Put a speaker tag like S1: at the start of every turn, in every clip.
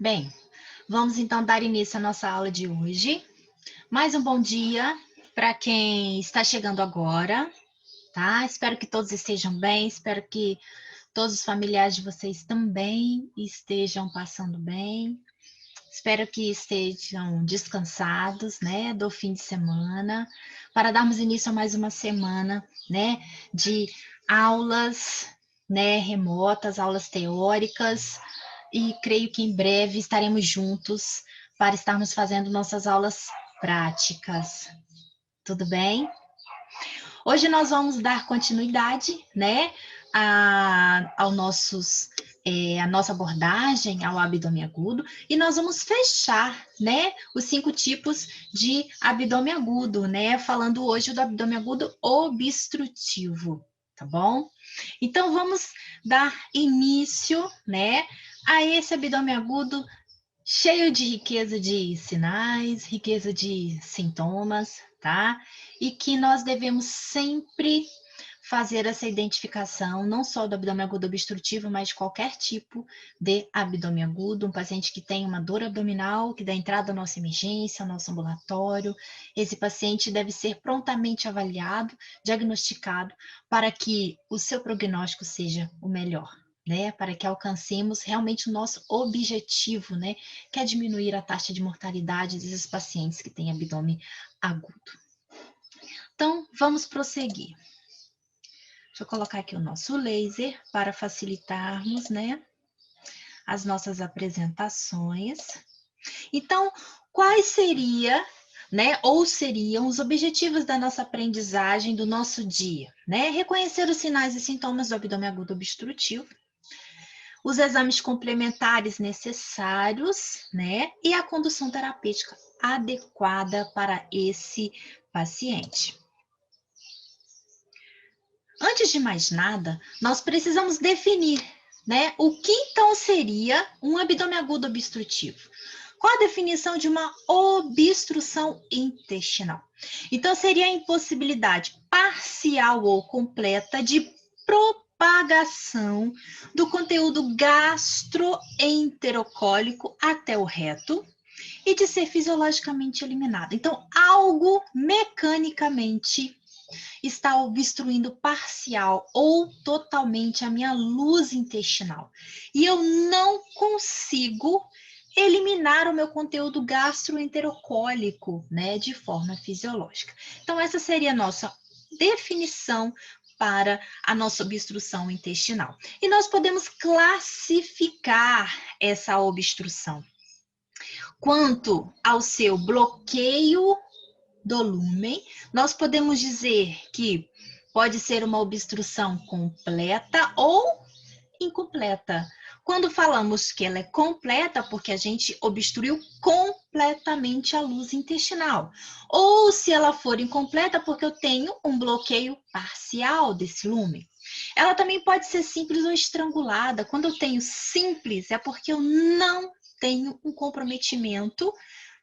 S1: Bem, vamos então dar início à nossa aula de hoje. Mais um bom dia para quem está chegando agora, tá? Espero que todos estejam bem, espero que todos os familiares de vocês também estejam passando bem. Espero que estejam descansados, né, do fim de semana, para darmos início a mais uma semana, né, de aulas, né, remotas, aulas teóricas, e creio que em breve estaremos juntos para estarmos fazendo nossas aulas práticas. Tudo bem? Hoje nós vamos dar continuidade, né, a nossa abordagem ao abdômen agudo, e nós vamos fechar, né, os 5 tipos de abdômen agudo, né, falando hoje do abdômen agudo obstrutivo, tá bom? Então, vamos dar início, né, a esse abdômen agudo cheio de riqueza de sinais, riqueza de sintomas, tá? E que nós devemos sempre fazer essa identificação, não só do abdômen agudo obstrutivo, mas de qualquer tipo de abdômen agudo, um paciente que tem uma dor abdominal, que dá entrada à nossa emergência, ao nosso ambulatório, esse paciente deve ser prontamente avaliado, diagnosticado, para que o seu prognóstico seja o melhor, né? Para que alcancemos realmente o nosso objetivo, né? Que é diminuir a taxa de mortalidade desses pacientes que têm abdômen agudo. Então, vamos prosseguir. Deixa eu colocar aqui o nosso laser para facilitarmos, né, as nossas apresentações. Então, quais seriam os objetivos da nossa aprendizagem do nosso dia, né? Reconhecer os sinais e sintomas do abdômen agudo obstrutivo, os exames complementares necessários, né? E a condução terapêutica adequada para esse paciente. Antes de mais nada, nós precisamos definir, né, o que então seria um abdômen agudo obstrutivo. Qual a definição de uma obstrução intestinal? Então, seria a impossibilidade parcial ou completa de propagação do conteúdo gastroenterocólico até o reto e de ser fisiologicamente eliminado. Então, algo mecanicamente está obstruindo parcial ou totalmente a minha luz intestinal. E eu não consigo eliminar o meu conteúdo gastroenterocólico, né, de forma fisiológica. Então, essa seria a nossa definição para a nossa obstrução intestinal. E nós podemos classificar essa obstrução quanto ao seu bloqueio do lúmen, nós podemos dizer que pode ser uma obstrução completa ou incompleta. Quando falamos que ela é completa, porque a gente obstruiu completamente a luz intestinal. Ou se ela for incompleta, porque eu tenho um bloqueio parcial desse lúmen. Ela também pode ser simples ou estrangulada. Quando eu tenho simples, é porque eu não tenho um comprometimento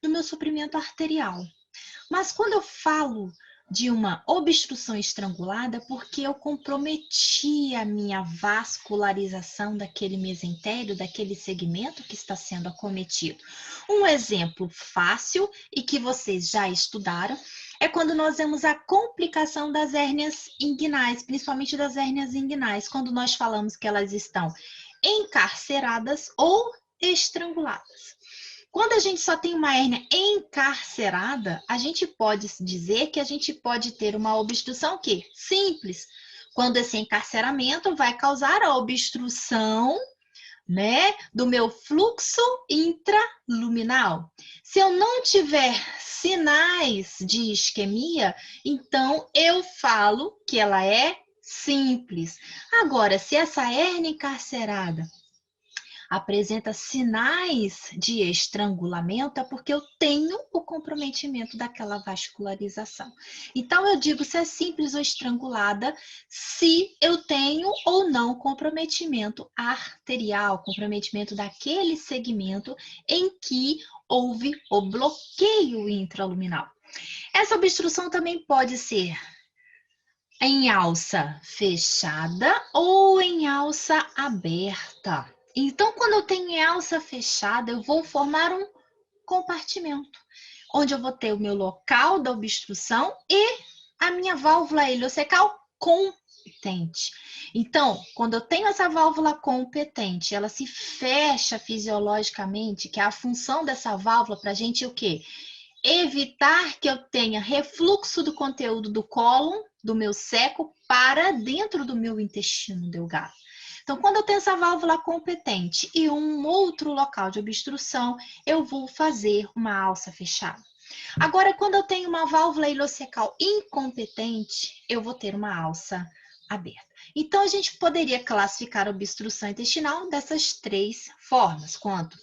S1: no meu suprimento arterial. Mas quando eu falo de uma obstrução estrangulada, é porque eu comprometi a minha vascularização daquele mesentério, daquele segmento que está sendo acometido. Um exemplo fácil e que vocês já estudaram é quando nós vemos a complicação das hérnias inguinais, principalmente das hérnias inguinais, quando nós falamos que elas estão encarceradas ou estranguladas. Quando a gente só tem uma hérnia encarcerada, a gente pode dizer que a gente pode ter uma obstrução que simples, quando esse encarceramento vai causar a obstrução, né, do meu fluxo intraluminal. Se eu não tiver sinais de isquemia, então eu falo que ela é simples. Agora, se essa hérnia encarcerada apresenta sinais de estrangulamento, é porque eu tenho o comprometimento daquela vascularização. Então, eu digo se é simples ou estrangulada, se eu tenho ou não comprometimento arterial, comprometimento daquele segmento em que houve o bloqueio intraluminal. Essa obstrução também pode ser em alça fechada ou em alça aberta. Então, quando eu tenho em alça fechada, eu vou formar um compartimento, onde eu vou ter o meu local da obstrução e a minha válvula ileocecal competente. Então, quando eu tenho essa válvula competente, ela se fecha fisiologicamente, que é a função dessa válvula para a gente o quê? Evitar que eu tenha refluxo do conteúdo do cólon, do meu seco, para dentro do meu intestino delgado. Então, quando eu tenho essa válvula competente e um outro local de obstrução, eu vou fazer uma alça fechada. Agora, quando eu tenho uma válvula ileocecal incompetente, eu vou ter uma alça aberta. Então, a gente poderia classificar a obstrução intestinal dessas três formas. Quanto?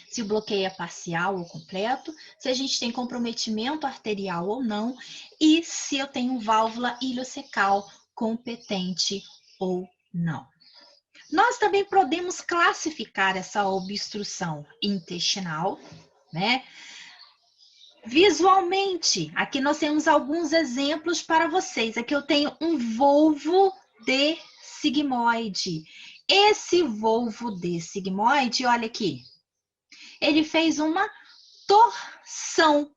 S1: Se o bloqueio é parcial ou completo, se a gente tem comprometimento arterial ou não, e se eu tenho válvula ileocecal competente ou não. Nós também podemos classificar essa obstrução intestinal, né? Visualmente, aqui nós temos alguns exemplos para vocês. Aqui eu tenho um volvo de sigmoide. Esse volvo de sigmoide, olha aqui, ele fez uma torção.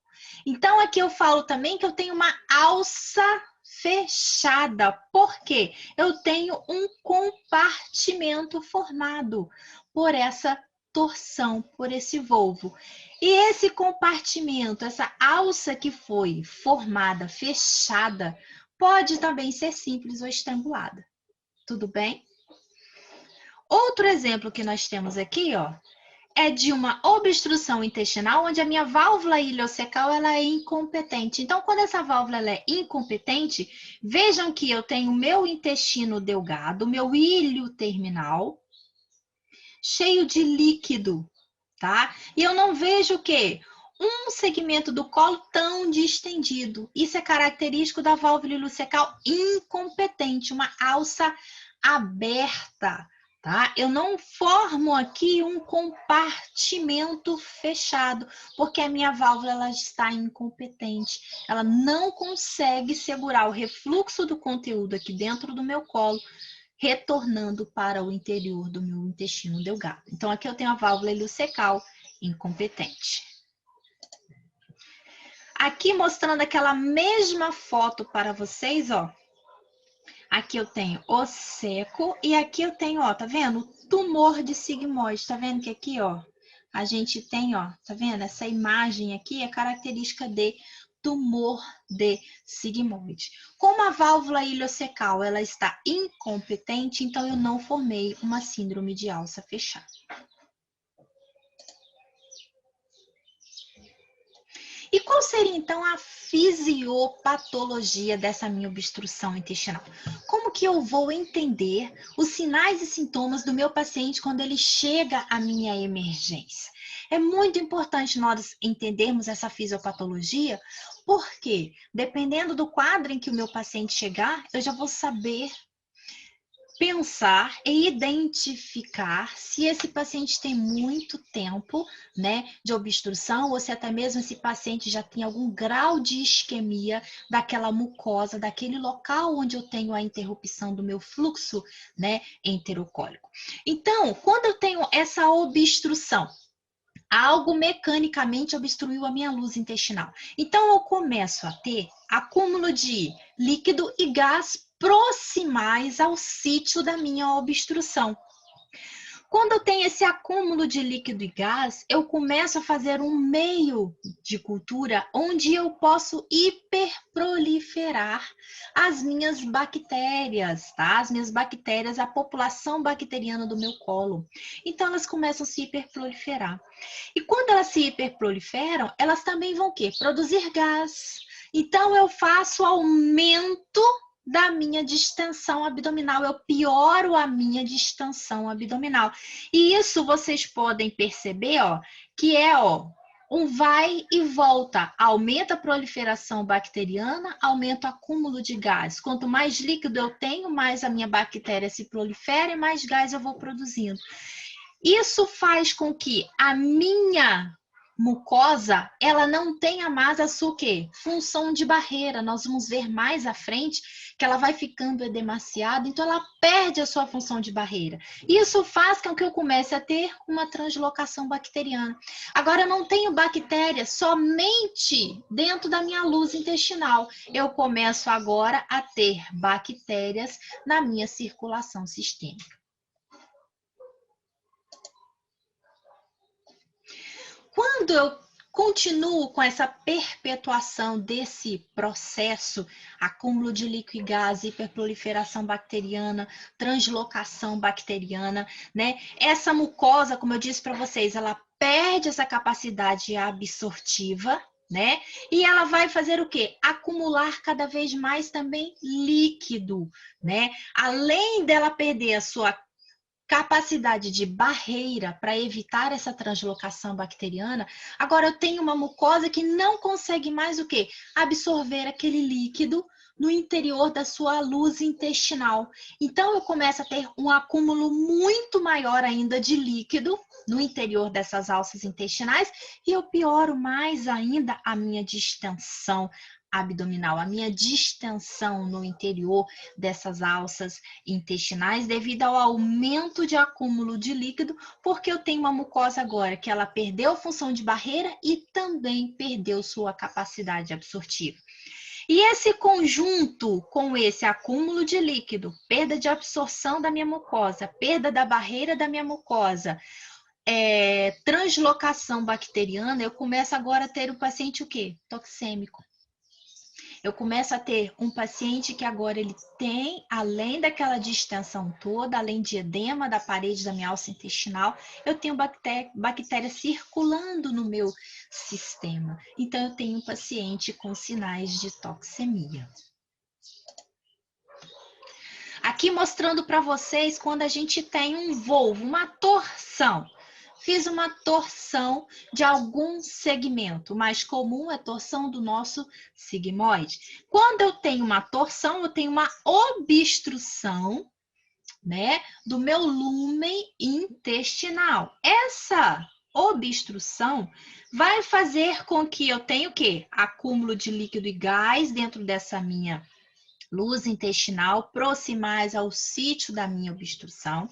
S1: Então, aqui eu falo também que eu tenho uma alça fechada. Por quê? Eu tenho um compartimento formado por essa torção, por esse volvo. E esse compartimento, essa alça que foi formada, fechada, pode também ser simples ou estrangulada. Tudo bem? Outro exemplo que nós temos aqui, ó, é de uma obstrução intestinal, onde a minha válvula ileocecal ela é incompetente. Então, quando essa válvula ela é incompetente, vejam que eu tenho o meu intestino delgado, meu ilho terminal, cheio de líquido, tá? E eu não vejo o quê? Um segmento do colo tão distendido. Isso é característico da válvula ileocecal incompetente, uma alça aberta. Tá? Eu não formo aqui um compartimento fechado, porque a minha válvula ela está incompetente. Ela não consegue segurar o refluxo do conteúdo aqui dentro do meu colo, retornando para o interior do meu intestino delgado. Então, aqui eu tenho a válvula ileocecal incompetente. Aqui mostrando aquela mesma foto para vocês, ó. Aqui eu tenho o seco e aqui eu tenho, ó, tá vendo? Tumor de sigmoide. Tá vendo que aqui, ó, a gente tem, ó, tá vendo? Essa imagem aqui é característica de tumor de sigmoide. Como a válvula ileocecal ela está incompetente, então eu não formei uma síndrome de alça fechada. E qual seria, então, a fisiopatologia dessa minha obstrução intestinal? Como que eu vou entender os sinais e sintomas do meu paciente quando ele chega à minha emergência? É muito importante nós entendermos essa fisiopatologia, porque, dependendo do quadro em que o meu paciente chegar, eu já vou saber pensar e identificar se esse paciente tem muito tempo, né, de obstrução, ou se até mesmo esse paciente já tem algum grau de isquemia daquela mucosa, daquele local onde eu tenho a interrupção do meu fluxo, né, enterocólico. Então, quando eu tenho essa obstrução, algo mecanicamente obstruiu a minha luz intestinal. Então, eu começo a ter acúmulo de líquido e gás proximais ao sítio da minha obstrução. Quando eu tenho esse acúmulo de líquido e gás, eu começo a fazer um meio de cultura onde eu posso hiperproliferar as minhas bactérias, tá? As minhas bactérias, a população bacteriana do meu colo. Então, elas começam a se hiperproliferar. E quando elas se hiperproliferam, elas também vão o quê? Produzir gás. Então, eu faço aumento da minha distensão abdominal, eu pioro a minha distensão abdominal. E isso vocês podem perceber, ó, que é, ó, um vai e volta, aumenta a proliferação bacteriana, aumenta o acúmulo de gás. Quanto mais líquido eu tenho, mais a minha bactéria se prolifera e mais gás eu vou produzindo. Isso faz com que a minha mucosa, ela não tenha mais a sua o quê? Função de barreira. Nós vamos ver mais à frente que ela vai ficando edemaciada, então ela perde a sua função de barreira. Isso faz com que eu comece a ter uma translocação bacteriana. Agora, eu não tenho bactérias somente dentro da minha luz intestinal. Eu começo agora a ter bactérias na minha circulação sistêmica. Quando eu continuo com essa perpetuação desse processo, acúmulo de líquido e gás, hiperproliferação bacteriana, translocação bacteriana, né? Essa mucosa, como eu disse para vocês, ela perde essa capacidade absortiva, né? E ela vai fazer o quê? Acumular cada vez mais também líquido, né? Além dela perder a sua capacidade de barreira para evitar essa translocação bacteriana, agora eu tenho uma mucosa que não consegue mais o quê? Absorver aquele líquido no interior da sua luz intestinal. Então, eu começo a ter um acúmulo muito maior ainda de líquido no interior dessas alças intestinais e eu pioro mais ainda a minha distensão abdominal, a minha distensão no interior dessas alças intestinais devido ao aumento de acúmulo de líquido, porque eu tenho uma mucosa agora que ela perdeu função de barreira e também perdeu sua capacidade absortiva. E esse conjunto com esse acúmulo de líquido, perda de absorção da minha mucosa, perda da barreira da minha mucosa, translocação bacteriana, eu começo agora a ter o paciente o quê? Toxêmico. Eu começo a ter um paciente que agora ele tem, além daquela distensão toda, além de edema da parede da minha alça intestinal, eu tenho bactéria circulando no meu sistema. Então, eu tenho um paciente com sinais de toxemia. Aqui mostrando para vocês quando a gente tem um volvo, uma torção. Fiz uma torção de algum segmento. O mais comum é a torção do nosso sigmoide. Quando eu tenho uma torção, eu tenho uma obstrução, né, do meu lúmen intestinal. Essa obstrução vai fazer com que eu tenha o quê? Acúmulo de líquido e gás dentro dessa minha luz intestinal, proximais ao sítio da minha obstrução.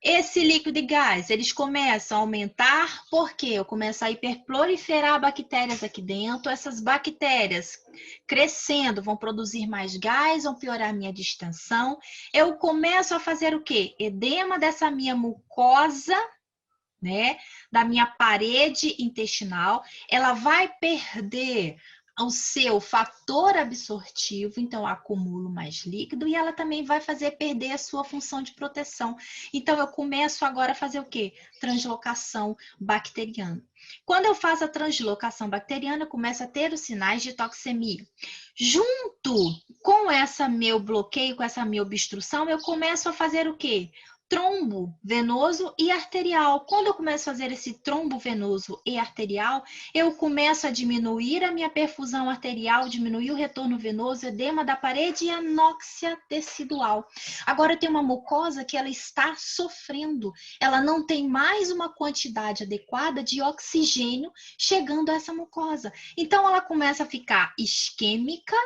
S1: Esse líquido e gás, eles começam a aumentar porque eu começo a hiperproliferar bactérias aqui dentro. Essas bactérias crescendo vão produzir mais gás, vão piorar a minha distensão. Eu começo a fazer o quê? Edema dessa minha mucosa, né? Da minha parede intestinal. Ela vai perder o seu fator absortivo, então acumulo mais líquido e ela também vai fazer perder a sua função de proteção. Então eu começo agora a fazer o quê? Translocação bacteriana. Quando eu faço a translocação bacteriana, eu começo a ter os sinais de toxemia. Junto com essa meu bloqueio, com essa minha obstrução, eu começo a fazer o quê? Trombo venoso e arterial. Quando eu começo a fazer esse trombo venoso e arterial, eu começo a diminuir a minha perfusão arterial, diminuir o retorno venoso, edema da parede e anóxia tecidual. Agora eu tenho uma mucosa que ela está sofrendo. Ela não tem mais uma quantidade adequada de oxigênio chegando a essa mucosa. Então ela começa a ficar isquêmica,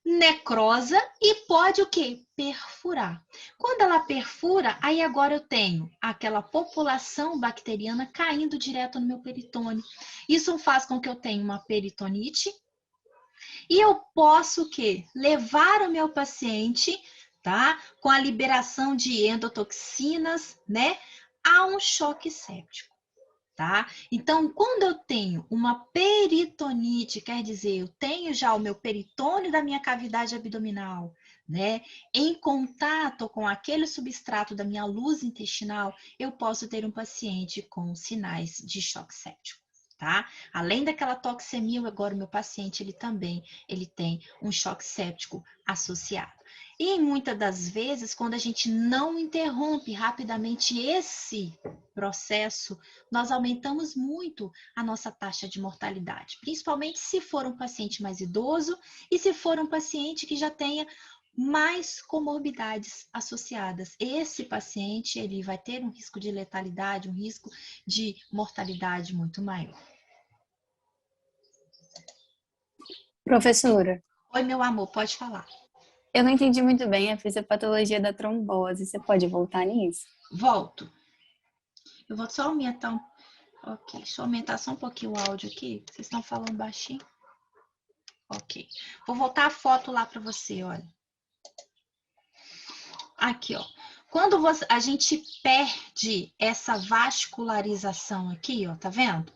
S1: necrosa e pode o quê? Perfurar. Quando ela perfura, aí agora eu tenho aquela população bacteriana caindo direto no meu peritônio. Isso faz com que eu tenha uma peritonite e eu posso o quê? Levar o meu paciente, tá? Com a liberação de endotoxinas, né? A um choque séptico. Tá? Então, quando eu tenho uma peritonite, quer dizer, eu tenho já o meu peritônio da minha cavidade abdominal, né, em contato com aquele substrato da minha luz intestinal, eu posso ter um paciente com sinais de choque séptico. Tá? Além daquela toxemia, agora o meu paciente ele tem um choque séptico associado. E muitas das vezes, quando a gente não interrompe rapidamente esse processo, nós aumentamos muito a nossa taxa de mortalidade, principalmente se for um paciente mais idoso e se for um paciente que já tenha mais comorbidades associadas. Esse paciente, ele vai ter um risco de letalidade, um risco de mortalidade muito maior.
S2: Professora,
S1: Oi, meu amor, pode falar.
S2: eu não entendi muito bem a fisiopatologia da trombose. Você pode voltar nisso?
S1: Volto. Eu vou só aumentar Ok, deixa eu aumentar só um pouquinho o áudio aqui. Vocês estão falando baixinho? Ok. Vou voltar a foto lá para você, olha. Aqui, ó. Quando a gente perde essa vascularização aqui, ó, tá vendo?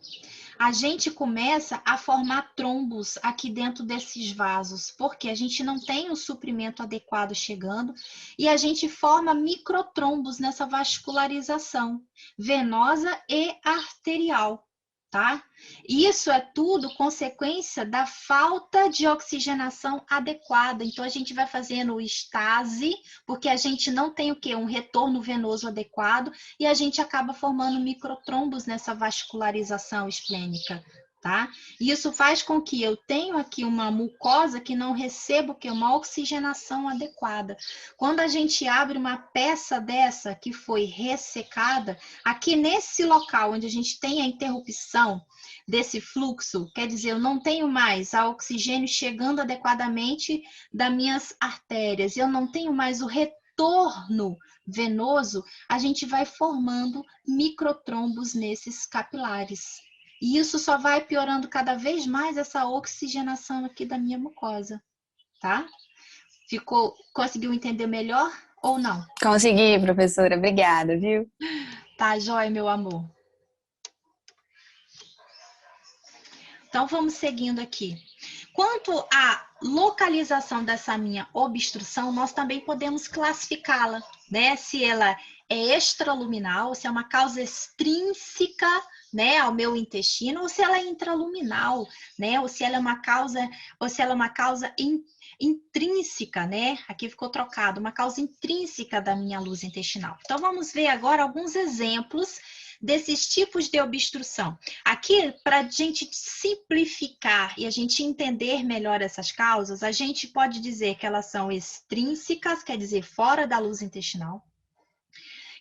S1: A gente começa a formar trombos aqui dentro desses vasos, porque a gente não tem o suprimento adequado chegando e a gente forma microtrombos nessa vascularização venosa e arterial. Tá? Isso é tudo consequência da falta de oxigenação adequada. Então, a gente vai fazendo estase, porque a gente não tem o quê? Um retorno venoso adequado, e a gente acaba formando microtrombos nessa vascularização esplênica. Tá? E isso faz com que eu tenha aqui uma mucosa que não receba o quê? Uma oxigenação adequada. Quando a gente abre uma peça dessa que foi ressecada, aqui nesse local onde a gente tem a interrupção desse fluxo, quer dizer, eu não tenho mais o oxigênio chegando adequadamente das minhas artérias, eu não tenho mais o retorno venoso, a gente vai formando microtrombos nesses capilares. E isso só vai piorando cada vez mais essa oxigenação aqui da minha mucosa, tá? Conseguiu entender melhor ou não?
S2: Consegui, professora. Obrigada, viu?
S1: Tá, joia, meu amor. Então, vamos seguindo aqui. Quanto à localização dessa minha obstrução, nós também podemos classificá-la, né? Se ela é extraluminal, se é uma causa extrínseca, né, ao meu intestino, ou se ela é intraluminal, né? Ou se ela é uma causa intrínseca, né? Aqui ficou trocado, uma causa intrínseca da minha luz intestinal. Então, vamos ver agora alguns exemplos desses tipos de obstrução. Aqui, para a gente simplificar e a gente entender melhor essas causas, a gente pode dizer que elas são extrínsecas, quer dizer, fora da luz intestinal,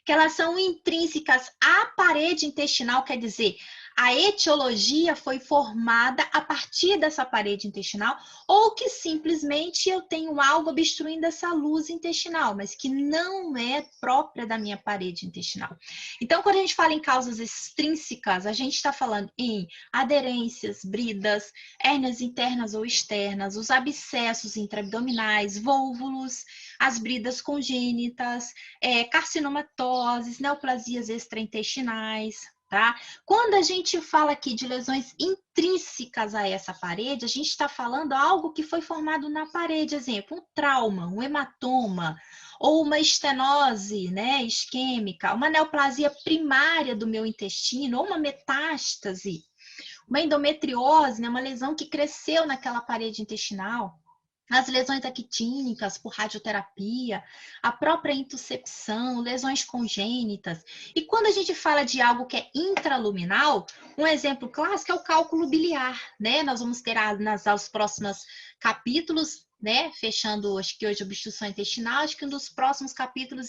S1: que elas são intrínsecas à parede intestinal, quer dizer, a etiologia foi formada a partir dessa parede intestinal, ou que simplesmente eu tenho algo obstruindo essa luz intestinal, mas que não é própria da minha parede intestinal. Então, quando a gente fala em causas extrínsecas, a gente está falando em aderências, bridas, hérnias internas ou externas, os abscessos intraabdominais, vôvulos, as bridas congênitas, carcinomatoses, neoplasias extraintestinais, tá? Quando a gente fala aqui de lesões intrínsecas a essa parede, a gente está falando algo que foi formado na parede, exemplo, um trauma, um hematoma, ou uma estenose, né, isquêmica, uma neoplasia primária do meu intestino, ou uma metástase, uma endometriose, né, uma lesão que cresceu naquela parede intestinal. As lesões actínicas por radioterapia, a própria intuscepção, lesões congênitas. E quando a gente fala de algo que é intraluminal, um exemplo clássico é o cálculo biliar, né? Nós vamos ter nos próximos capítulos, né? Fechando, acho que hoje, obstrução intestinal, acho que um dos próximos capítulos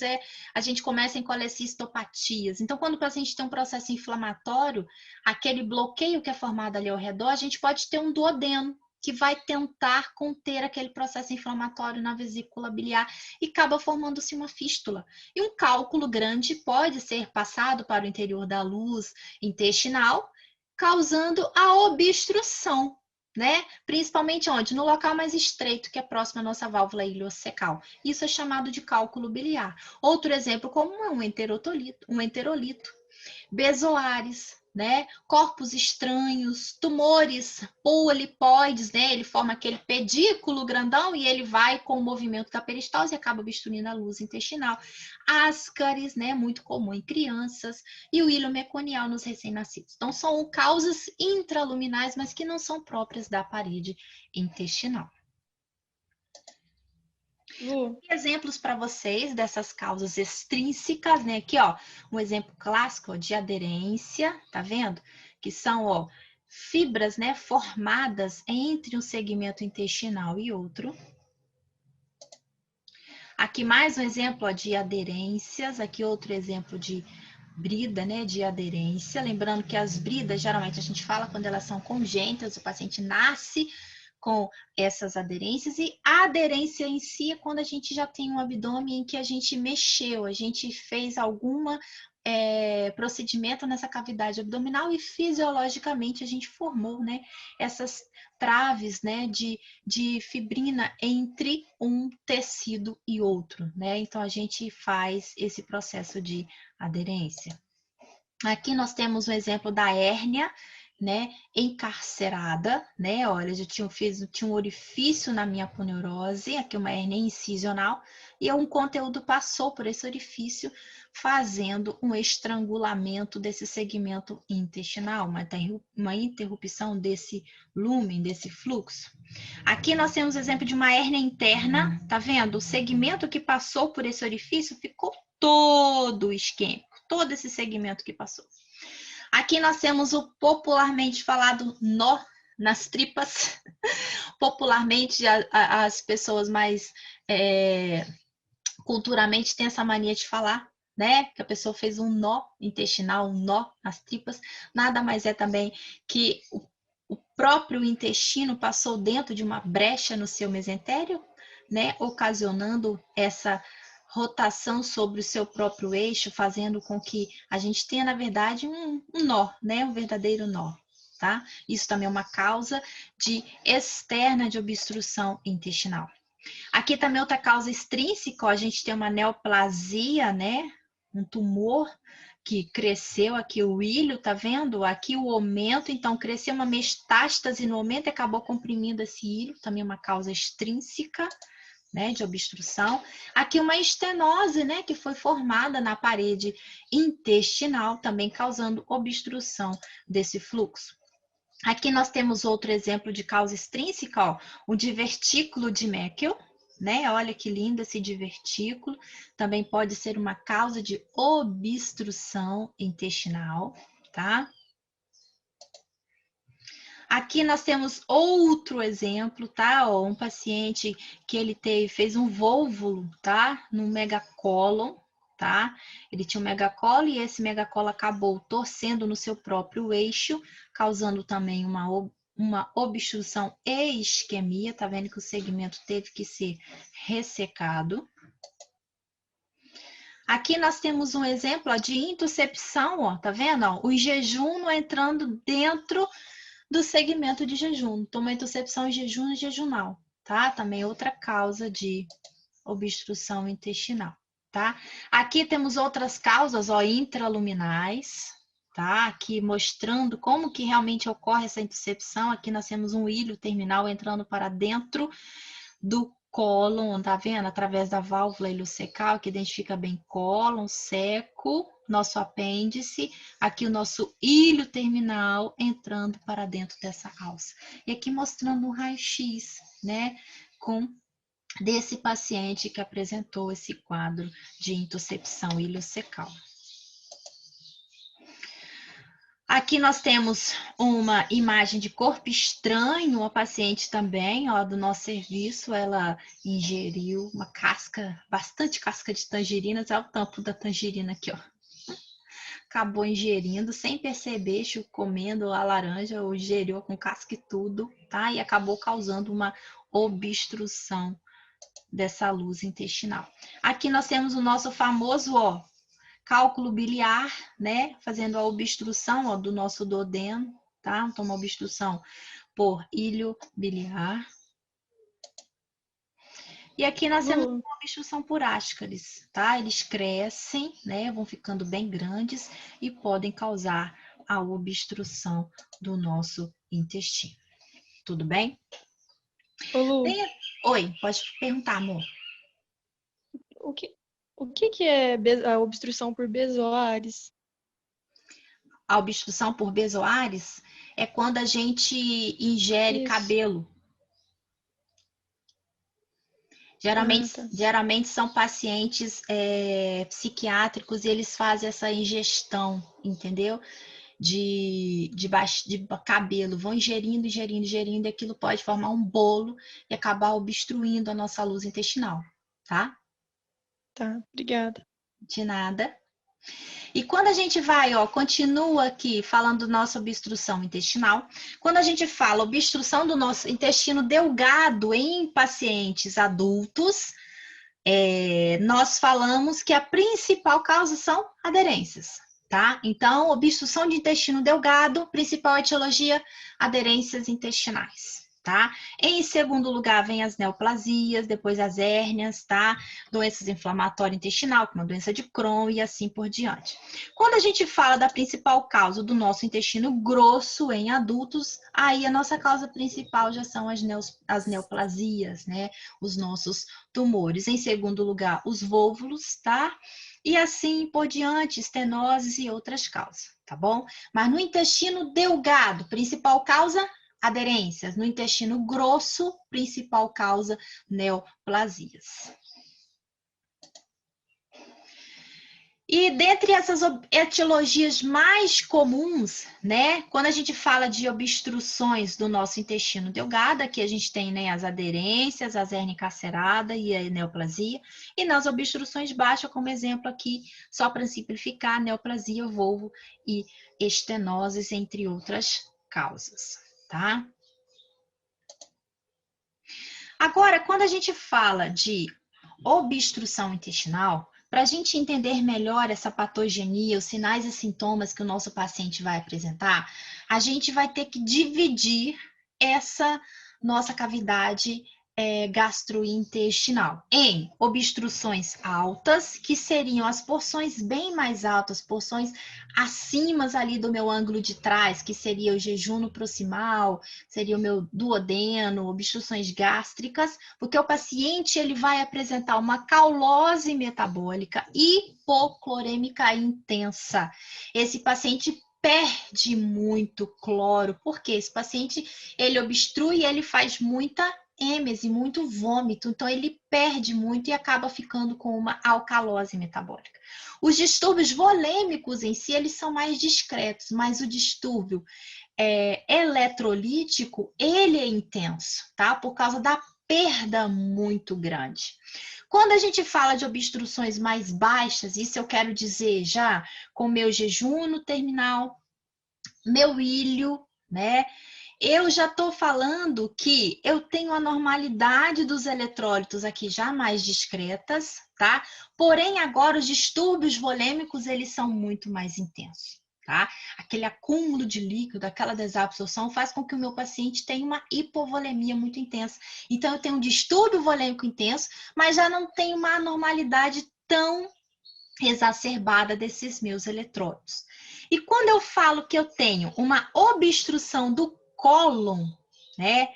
S1: a gente começa em colecistopatias. Então, quando o paciente tem um processo inflamatório, aquele bloqueio que é formado ali ao redor, a gente pode ter um duodeno, que vai tentar conter aquele processo inflamatório na vesícula biliar e acaba formando-se uma fístula. E um cálculo grande pode ser passado para o interior da luz intestinal, causando a obstrução, né? Principalmente onde? No local mais estreito, que é próximo à nossa válvula ileocecal. Isso é chamado de cálculo biliar. Outro exemplo comum é um enterolito, bezoares, né? Corpos estranhos, tumores polipoides, né? Ele forma aquele pedículo grandão e ele vai com o movimento da peristalse e acaba obstruindo a luz intestinal. Ascaris, né? Muito comum em crianças, e o hilo meconial nos recém-nascidos. Então, são causas intraluminais, mas que não são próprias da parede intestinal. Exemplos para vocês dessas causas extrínsecas, né? Aqui, ó, um exemplo clássico ó, de aderência, tá vendo? Que são, ó, fibras, né, formadas entre um segmento intestinal e outro. Aqui mais um exemplo ó, de aderências, aqui outro exemplo de brida, né, de aderência. Lembrando que as bridas, geralmente a gente fala quando elas são congênitas, o paciente nasce com essas aderências, e a aderência em si é quando a gente já tem um abdômen em que a gente mexeu, a gente fez alguma procedimento nessa cavidade abdominal e fisiologicamente a gente formou, né, essas traves, né, de fibrina entre um tecido e outro, né? Então a gente faz esse processo de aderência. Aqui nós temos um exemplo da hérnia, né, encarcerada, né? Olha, eu tinha um orifício na minha aponeurose, aqui uma hérnia incisional, e um conteúdo passou por esse orifício, fazendo um estrangulamento desse segmento intestinal, uma interrupção desse lumen, desse fluxo. Aqui nós temos o exemplo de uma hérnia interna, tá vendo? O segmento que passou por esse orifício ficou todo isquêmico, todo esse segmento que passou. Aqui nós temos o popularmente falado nó nas tripas. Popularmente, as pessoas mais culturalmente têm essa mania de falar, né? Que a pessoa fez um nó intestinal, um nó nas tripas. Nada mais é também que o próprio intestino passou dentro de uma brecha no seu mesentério, né? Ocasionando essa rotação sobre o seu próprio eixo, fazendo com que a gente tenha, na verdade, um nó, né? Um verdadeiro nó, tá? Isso também é uma causa externa de obstrução intestinal. Aqui também outra causa extrínseca, ó, a gente tem uma neoplasia, né? Um tumor que cresceu aqui o ilho, tá vendo? Aqui o aumento, então cresceu uma metástase no aumento e acabou comprimindo esse ilho, também uma causa extrínseca, né, de obstrução. Aqui uma estenose, né, que foi formada na parede intestinal, também causando obstrução desse fluxo. Aqui nós temos outro exemplo de causa extrínseca, ó, o divertículo de Meckel, né? Olha que lindo esse divertículo. Também pode ser uma causa de obstrução intestinal, tá? Aqui nós temos outro exemplo, tá? Ó, um paciente que ele fez um volvulo, tá? No megacólon, tá? Ele tinha um megacolo e esse megacolo acabou torcendo no seu próprio eixo, causando também uma obstrução e isquemia. Tá vendo que o segmento teve que ser ressecado. Aqui nós temos um exemplo ó, de intuscepção, ó, tá vendo? Ó, o jejum entrando dentro do segmento de jejum. Então, uma intuscepção em jejum e jejunal, tá? Também outra causa de obstrução intestinal, tá? Aqui temos outras causas, ó, intraluminais, tá? Aqui mostrando como que realmente ocorre essa intuscepção. Aqui nós temos um ilho terminal entrando para dentro do cólon, tá vendo? Através da válvula ileocecal, que identifica bem cólon, seco, nosso apêndice, aqui o nosso ilho terminal entrando para dentro dessa alça. E aqui mostrando um raio-x, né, desse paciente que apresentou esse quadro de intuscepção ileocecal. Aqui nós temos uma imagem de corpo estranho, uma paciente também, ó, do nosso serviço, ela ingeriu uma casca, bastante casca de tangerinas, é o tampo da tangerina aqui, ó. Acabou ingerindo, sem perceber, comendo a laranja, ou ingeriu com casca e tudo, tá? E acabou causando uma obstrução dessa luz intestinal. Aqui nós temos o nosso famoso, ó, cálculo biliar, né? Fazendo a obstrução ó, do nosso duodeno, tá? Então, uma obstrução por ilho biliar. E aqui nós temos uma obstrução por ascaris, tá? Eles crescem, né? Vão ficando bem grandes e podem causar a obstrução do nosso intestino. Tudo bem?
S3: Ô, Lu,
S1: Oi, pode perguntar, amor.
S3: o que é a obstrução por Bezoares?
S1: A obstrução por Bezoares é quando a gente ingere
S3: Isso.
S1: cabelo. Geralmente são pacientes psiquiátricos e eles fazem essa ingestão, entendeu? De cabelo, vão ingerindo, e aquilo pode formar um bolo e acabar obstruindo a nossa luz intestinal, tá?
S3: Tá, obrigada.
S1: De nada. E quando a gente vai, ó, continua aqui falando da nossa obstrução intestinal, quando a gente fala obstrução do nosso intestino delgado em pacientes adultos, nós falamos que a principal causa são aderências, tá? Então, obstrução de intestino delgado, principal etiologia, aderências intestinais. Tá? Em segundo lugar, vem as neoplasias, depois as hérnias, tá? Doenças inflamatórias intestinal, como a doença de Crohn e assim por diante. Quando a gente fala da principal causa do nosso intestino grosso em adultos, aí a nossa causa principal já são as neoplasias, né? Os nossos tumores. Em segundo lugar, os vôvulos, tá? E assim por diante, estenoses e outras causas, tá bom? Mas no intestino delgado, principal causa, aderências. No intestino grosso, principal causa, neoplasias. E dentre essas etiologias mais comuns, né, quando a gente fala de obstruções do nosso intestino delgado, aqui a gente tem, né, as aderências, as hérnia carcerada e a neoplasia, e nas obstruções baixas, como exemplo aqui, só para simplificar, neoplasia, volvo e estenoses, entre outras causas, tá? Agora, quando a gente fala de obstrução intestinal, para a gente entender melhor essa patogenia, os sinais e sintomas que o nosso paciente vai apresentar, a gente vai ter que dividir essa nossa cavidade gastrointestinal em obstruções altas, que seriam as porções bem mais altas, porções acima ali do meu ângulo de trás, que seria o jejum proximal, seria o meu duodeno, obstruções gástricas, porque o paciente ele vai apresentar uma caulose metabólica hipoclorêmica intensa. Esse paciente perde muito cloro, porque esse paciente ele obstrui e ele faz muita êmese, muito vômito, então ele perde muito e acaba ficando com uma alcalose metabólica. Os distúrbios volêmicos em si, eles são mais discretos, mas o distúrbio eletrolítico, ele é intenso, tá? Por causa da perda muito grande. Quando a gente fala de obstruções mais baixas, isso eu quero dizer já com meu jejum terminal, meu ilho, né? Eu já estou falando que eu tenho a normalidade dos eletrólitos aqui já mais discretas, tá? Porém, agora os distúrbios volêmicos, eles são muito mais intensos, tá? Aquele acúmulo de líquido, aquela desabsorção faz com que o meu paciente tenha uma hipovolemia muito intensa. Então, eu tenho um distúrbio volêmico intenso, mas já não tenho uma anormalidade tão exacerbada desses meus eletrólitos. E quando eu falo que eu tenho uma obstrução do cólon, né?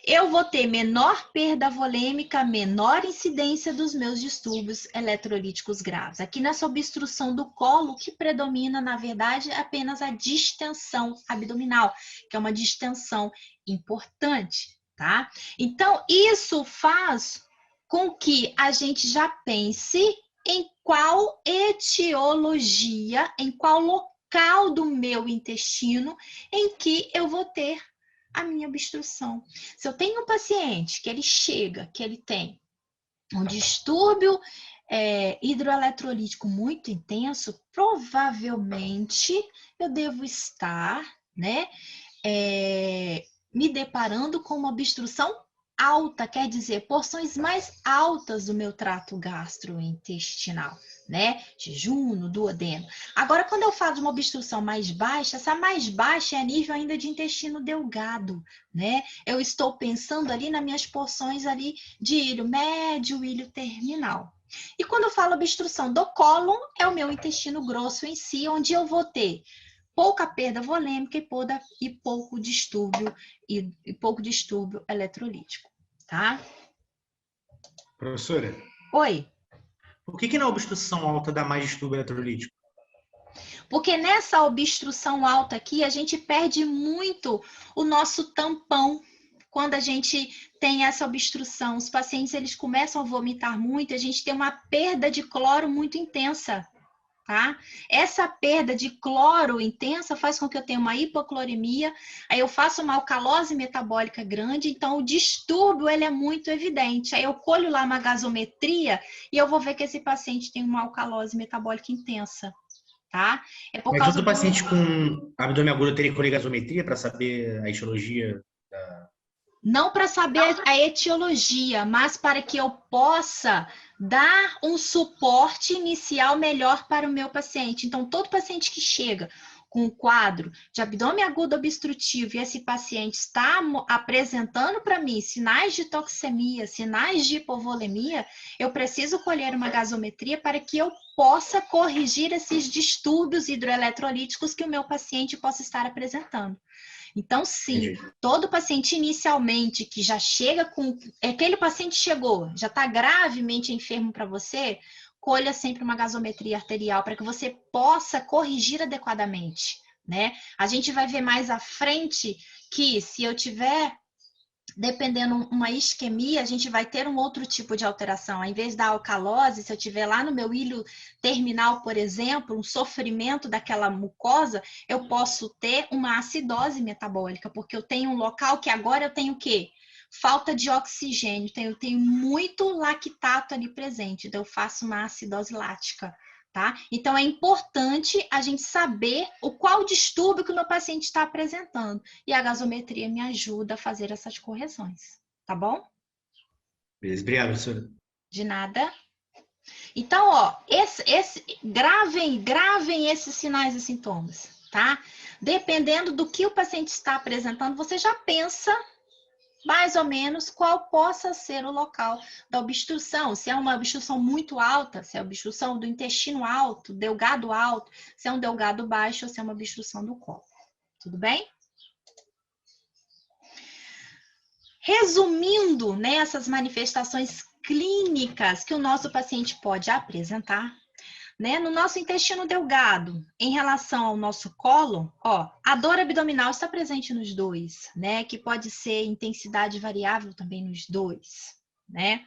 S1: Eu vou ter menor perda volêmica, menor incidência dos meus distúrbios eletrolíticos graves. Aqui nessa obstrução do colo, o que predomina, na verdade, é apenas a distensão abdominal, que é uma distensão importante, tá? Então, isso faz com que a gente já pense em qual etiologia, em qual local do meu intestino em que eu vou ter a minha obstrução. Se eu tenho um paciente que ele chega, que ele tem um distúrbio hidroeletrolítico muito intenso, provavelmente eu devo estar, né, me deparando com uma obstrução alta, quer dizer, porções mais altas do meu trato gastrointestinal, né? Jejum, duodeno. Agora, quando eu falo de uma obstrução mais baixa, essa mais baixa é a nível ainda de intestino delgado, né? Eu estou pensando ali nas minhas porções ali de ilho médio, ilho terminal. E quando eu falo obstrução do cólon, é o meu intestino grosso em si, onde eu vou ter pouca perda volêmica e pouco distúrbio eletrolítico, tá?
S4: Professora?
S1: Oi.
S4: Por que na obstrução alta dá mais distúrbio eletrolítico?
S1: Porque nessa obstrução alta aqui, a gente perde muito o nosso tampão. Quando a gente tem essa obstrução, os pacientes eles começam a vomitar muito, a gente tem uma perda de cloro muito intensa. tá? Essa perda de cloro intensa faz com que eu tenha uma hipocloremia, aí eu faço uma alcalose metabólica grande, então o distúrbio ele é muito evidente. Aí eu colho lá uma gasometria e eu vou ver que esse paciente tem uma alcalose metabólica intensa, tá? É por
S4: Mas
S1: causa
S4: todo paciente com abdômen agudo teria que colher gasometria para saber a etiologia da...
S1: Não para saber a etiologia, mas para que eu possa dar um suporte inicial melhor para o meu paciente. Então, todo paciente que chega com um quadro de abdômen agudo obstrutivo e esse paciente está apresentando para mim sinais de toxemia, sinais de hipovolemia, eu preciso colher uma gasometria para que eu possa corrigir esses distúrbios hidroeletrolíticos que o meu paciente possa estar apresentando. Então, sim, todo paciente inicialmente que já chega com... Aquele paciente chegou, já está gravemente enfermo para você, colha sempre uma gasometria arterial para que você possa corrigir adequadamente, né? A gente vai ver mais à frente que se eu tiver... Dependendo uma isquemia, a gente vai ter um outro tipo de alteração. Ao invés da alcalose, se eu tiver lá no meu ilho terminal, por exemplo, um sofrimento daquela mucosa, eu posso ter uma acidose metabólica, porque eu tenho um local que agora eu tenho o quê? Falta de oxigênio, eu tenho muito lactato ali presente, então eu faço uma acidose lática. Tá? Então, é importante a gente saber qual distúrbio que o meu paciente está apresentando. E a gasometria me ajuda a fazer essas correções. Tá bom?
S4: Beleza, obrigado, professora.
S1: De nada. Então, ó, gravem esses sinais e sintomas, tá? Dependendo do que o paciente está apresentando, você já pensa mais ou menos qual possa ser o local da obstrução. Se é uma obstrução muito alta, se é obstrução do intestino alto, delgado alto, se é um delgado baixo ou se é uma obstrução do colo. Tudo bem? Resumindo, né, essas manifestações clínicas que o nosso paciente pode apresentar, né? No nosso intestino delgado, em relação ao nosso cólon, ó, a dor abdominal está presente nos dois, né? Que pode ser intensidade variável também nos dois, né?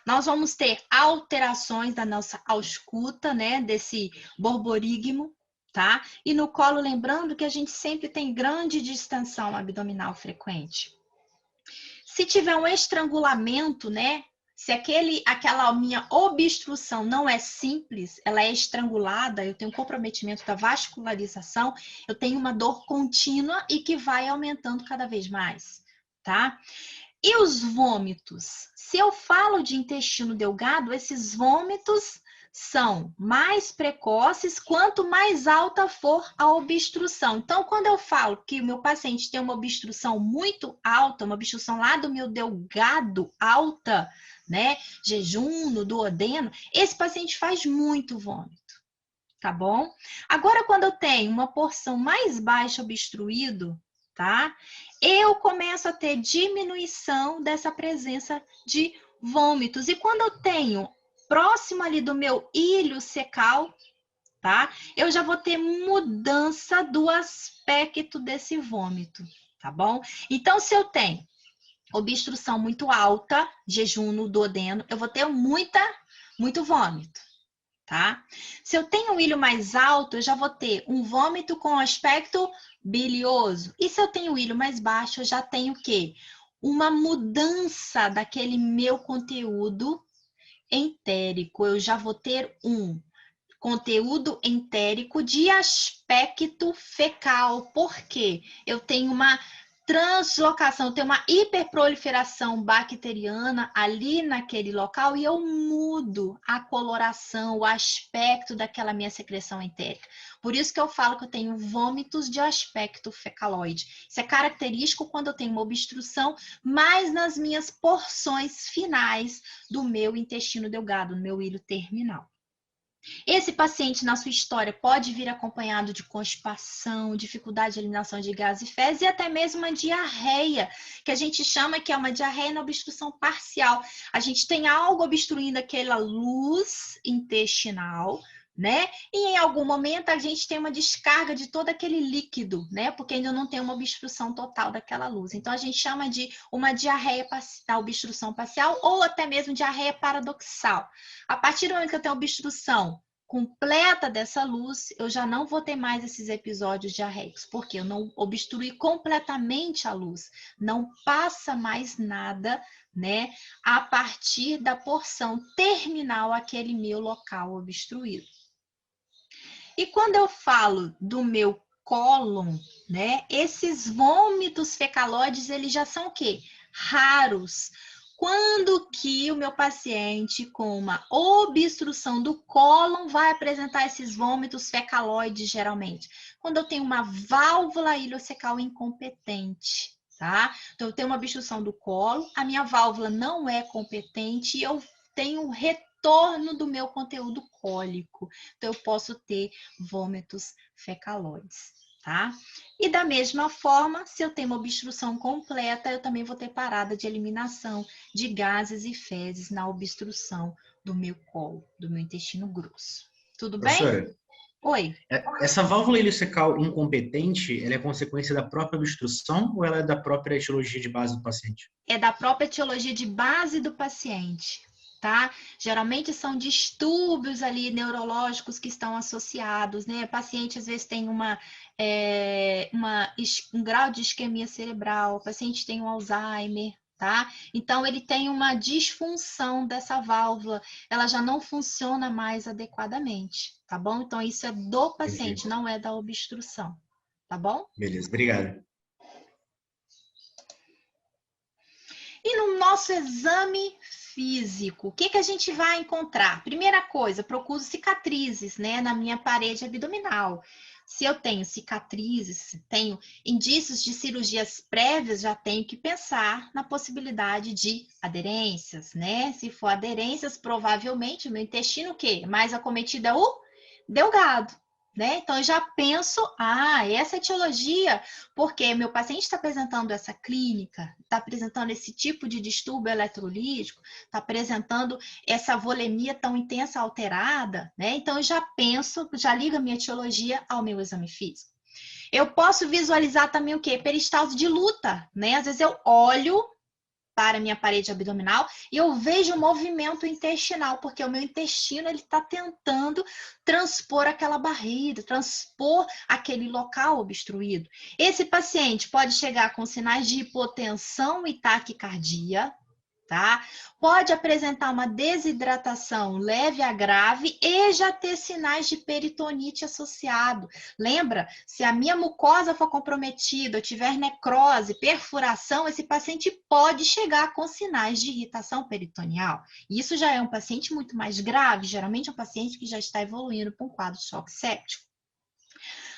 S1: Nós vamos ter alterações da nossa ausculta, né? Desse borborígmo, tá? E no colo, lembrando que a gente sempre tem grande distensão abdominal frequente. Se tiver um estrangulamento, né? Se aquela minha obstrução não é simples, ela é estrangulada, eu tenho comprometimento da vascularização, eu tenho uma dor contínua e que vai aumentando cada vez mais, tá? E os vômitos? Se eu falo de intestino delgado, esses vômitos são mais precoces quanto mais alta for a obstrução. Então, quando eu falo que o meu paciente tem uma obstrução muito alta, uma obstrução lá do meu delgado alta, né, jejum, no duodeno, esse paciente faz muito vômito, tá bom? Agora, quando eu tenho uma porção mais baixa obstruído, tá? Eu começo a ter diminuição dessa presença de vômitos. E quando eu tenho próximo ali do meu ilho secal, tá? Eu já vou ter mudança do aspecto desse vômito, tá bom? Então, se eu tenho obstrução muito alta, jejum no duodeno, eu vou ter muito vômito, tá? Se eu tenho um ilho mais alto, eu já vou ter um vômito com aspecto bilioso. E se eu tenho o ilho mais baixo, eu já tenho o quê? Uma mudança daquele meu conteúdo entérico. Eu já vou ter um conteúdo entérico de aspecto fecal. Por quê? Eu tenho uma translocação, eu tenho uma hiperproliferação bacteriana ali naquele local e eu mudo a coloração, o aspecto daquela minha secreção entérica. Por isso que eu falo que eu tenho vômitos de aspecto fecaloide. Isso é característico quando eu tenho uma obstrução, mas nas minhas porções finais do meu intestino delgado, no meu ilho terminal. Esse paciente, na sua história, pode vir acompanhado de constipação, dificuldade de eliminação de gases e fezes e até mesmo uma diarreia, que a gente chama que é uma diarreia na obstrução parcial. A gente tem algo obstruindo aquela luz intestinal, né? E em algum momento a gente tem uma descarga de todo aquele líquido, né? Porque ainda não tem uma obstrução total daquela luz. Então a gente chama de uma diarreia da obstrução parcial ou até mesmo diarreia paradoxal. A partir do momento que eu tenho obstrução completa dessa luz, eu já não vou ter mais esses episódios diarreicos, porque eu não obstruí completamente a luz, não passa mais nada, né, a partir da porção terminal, aquele meu local obstruído. E quando eu falo do meu cólon, né, esses vômitos fecalóides, eles já são o quê? Raros. Quando que o meu paciente com uma obstrução do cólon vai apresentar esses vômitos fecalóides, geralmente? Quando eu tenho uma válvula ileocecal incompetente, tá? Então, eu tenho uma obstrução do cólon, a minha válvula não é competente e eu tenho retorno do meu conteúdo cólico. Então, eu posso ter vômitos fecalóides, tá? E da mesma forma, se eu tenho uma obstrução completa, eu também vou ter parada de eliminação de gases e fezes na obstrução do meu colo, do meu intestino grosso. Tudo bem?
S4: Professora,
S1: Oi.
S4: essa válvula ileocecal incompetente, ela é consequência da própria obstrução ou ela é da própria etiologia de base do paciente?
S1: É da própria etiologia de base do paciente, tá? Geralmente são distúrbios ali neurológicos que estão associados, né? O paciente às vezes tem um grau de isquemia cerebral, o paciente tem um Alzheimer, tá? Então ele tem uma disfunção dessa válvula, ela já não funciona mais adequadamente, tá bom? Então isso é do paciente,
S4: Entendi.
S1: não é da obstrução, tá bom?
S4: Beleza, obrigado.
S1: E no nosso exame físico, o que que a gente vai encontrar? Primeira coisa, procuro cicatrizes, né, na minha parede abdominal. Se eu tenho cicatrizes, se tenho indícios de cirurgias prévias, já tenho que pensar na possibilidade de aderências, né? Se for aderências, provavelmente o meu intestino, o quê? Mais acometido é o delgado. Né? Então, eu já penso, essa etiologia, porque meu paciente está apresentando essa clínica, está apresentando esse tipo de distúrbio eletrolítico, está apresentando essa volemia tão intensa alterada, né? Então, eu já penso, já ligo a minha etiologia ao meu exame físico. Eu posso visualizar também o quê? Peristalse de luta, né? Às vezes eu olho para a minha parede abdominal e eu vejo o movimento intestinal, porque o meu intestino ele está tentando transpor aquela barreira, transpor aquele local obstruído. Esse paciente pode chegar com sinais de hipotensão e taquicardia, tá? Pode apresentar uma desidratação leve a grave e já ter sinais de peritonite associado. Lembra? Se a minha mucosa for comprometida, eu tiver necrose, perfuração, esse paciente pode chegar com sinais de irritação peritoneal. Isso já é um paciente muito mais grave, geralmente é um paciente que já está evoluindo para um quadro de choque séptico.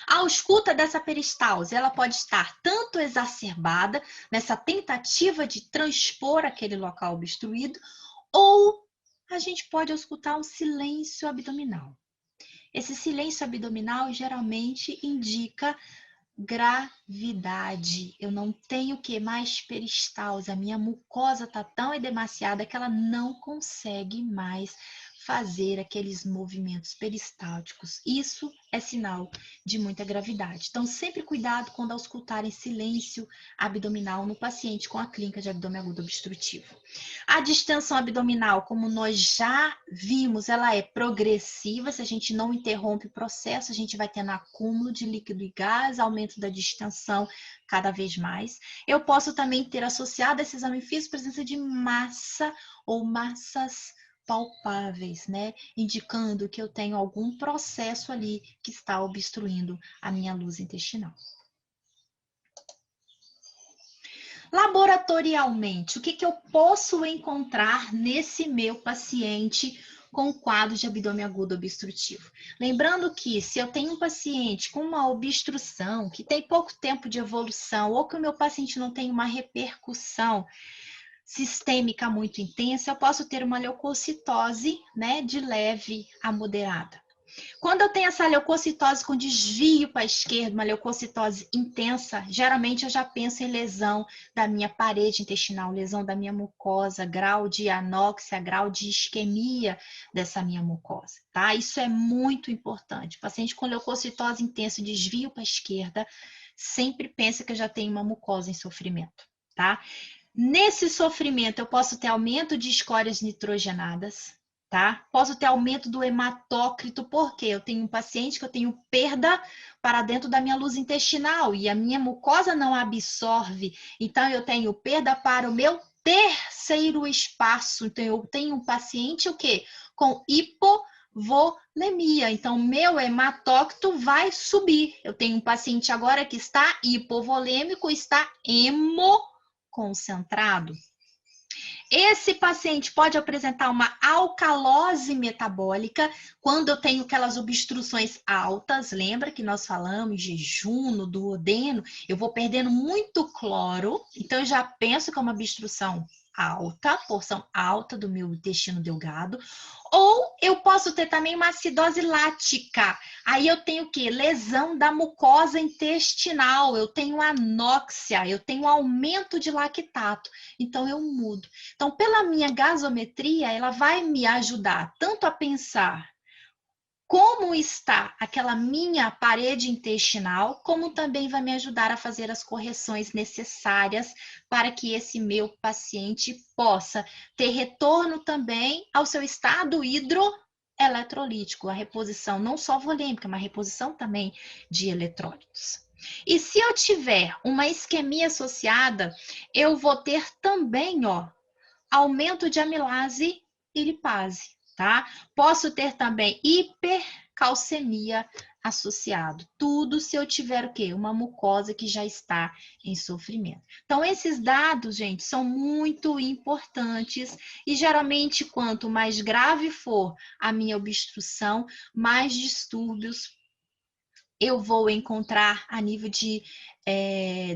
S1: A ausculta dessa peristalse, ela pode estar tanto exacerbada nessa tentativa de transpor aquele local obstruído, ou a gente pode auscultar um silêncio abdominal. Esse silêncio abdominal geralmente indica gravidade. Eu não tenho que mais peristalse, a minha mucosa está tão edemaciada que ela não consegue mais fazer aqueles movimentos peristálticos. Isso é sinal de muita gravidade. Então, sempre cuidado quando auscultar em silêncio abdominal no paciente com a clínica de abdômen agudo obstrutivo. A distensão abdominal, como nós já vimos, ela é progressiva. Se a gente não interrompe o processo, a gente vai tendo acúmulo de líquido e gás, aumento da distensão cada vez mais. Eu posso também ter associado a esse exame físico presença de massa ou massas palpáveis, né? Indicando que eu tenho algum processo ali que está obstruindo a minha luz intestinal. Laboratorialmente, o que que eu posso encontrar nesse meu paciente com quadro de abdômen agudo obstrutivo? Lembrando que se eu tenho um paciente com uma obstrução, que tem pouco tempo de evolução, ou que o meu paciente não tem uma repercussão sistêmica muito intensa, eu posso ter uma leucocitose, né, de leve a moderada. Quando eu tenho essa leucocitose com desvio para a esquerda, uma leucocitose intensa, geralmente eu já penso em lesão da minha parede intestinal, lesão da minha mucosa, grau de anóxia, grau de isquemia dessa minha mucosa, tá? Isso é muito importante. Paciente com leucocitose intensa, desvio para a esquerda, sempre pensa que eu já tenho uma mucosa em sofrimento, tá? Nesse sofrimento, eu posso ter aumento de escórias nitrogenadas, tá? Posso ter aumento do hematócrito, porque eu tenho um paciente que eu tenho perda para dentro da minha luz intestinal e a minha mucosa não absorve. Então, eu tenho perda para o meu terceiro espaço. Então, eu tenho um paciente o quê? Com hipovolemia. Então, meu hematócrito vai subir. Eu tenho um paciente agora que está hipovolêmico, está hemoconcentrado. Esse paciente pode apresentar uma alcalose metabólica quando eu tenho aquelas obstruções altas. Lembra que nós falamos jejum, no duodeno? Eu vou perdendo muito cloro, então eu já penso que é uma obstrução alta, porção alta do meu intestino delgado. Ou eu posso ter também uma acidose lática. Aí eu tenho o quê? Lesão da mucosa intestinal, eu tenho anóxia, eu tenho aumento de lactato. Então eu mudo. Então, pela minha gasometria, ela vai me ajudar tanto a pensar como está aquela minha parede intestinal, como também vai me ajudar a fazer as correções necessárias para que esse meu paciente possa ter retorno também ao seu estado hidroeletrolítico, a reposição não só volêmica, mas reposição também de eletrólitos. E se eu tiver uma isquemia associada, eu vou ter também, ó, aumento de amilase e lipase, tá? Posso ter também hipercalcemia associado. Tudo se eu tiver o quê? Uma mucosa que já está em sofrimento. Então, esses dados, gente, são muito importantes e geralmente quanto mais grave for a minha obstrução, mais distúrbios eu vou encontrar a nível de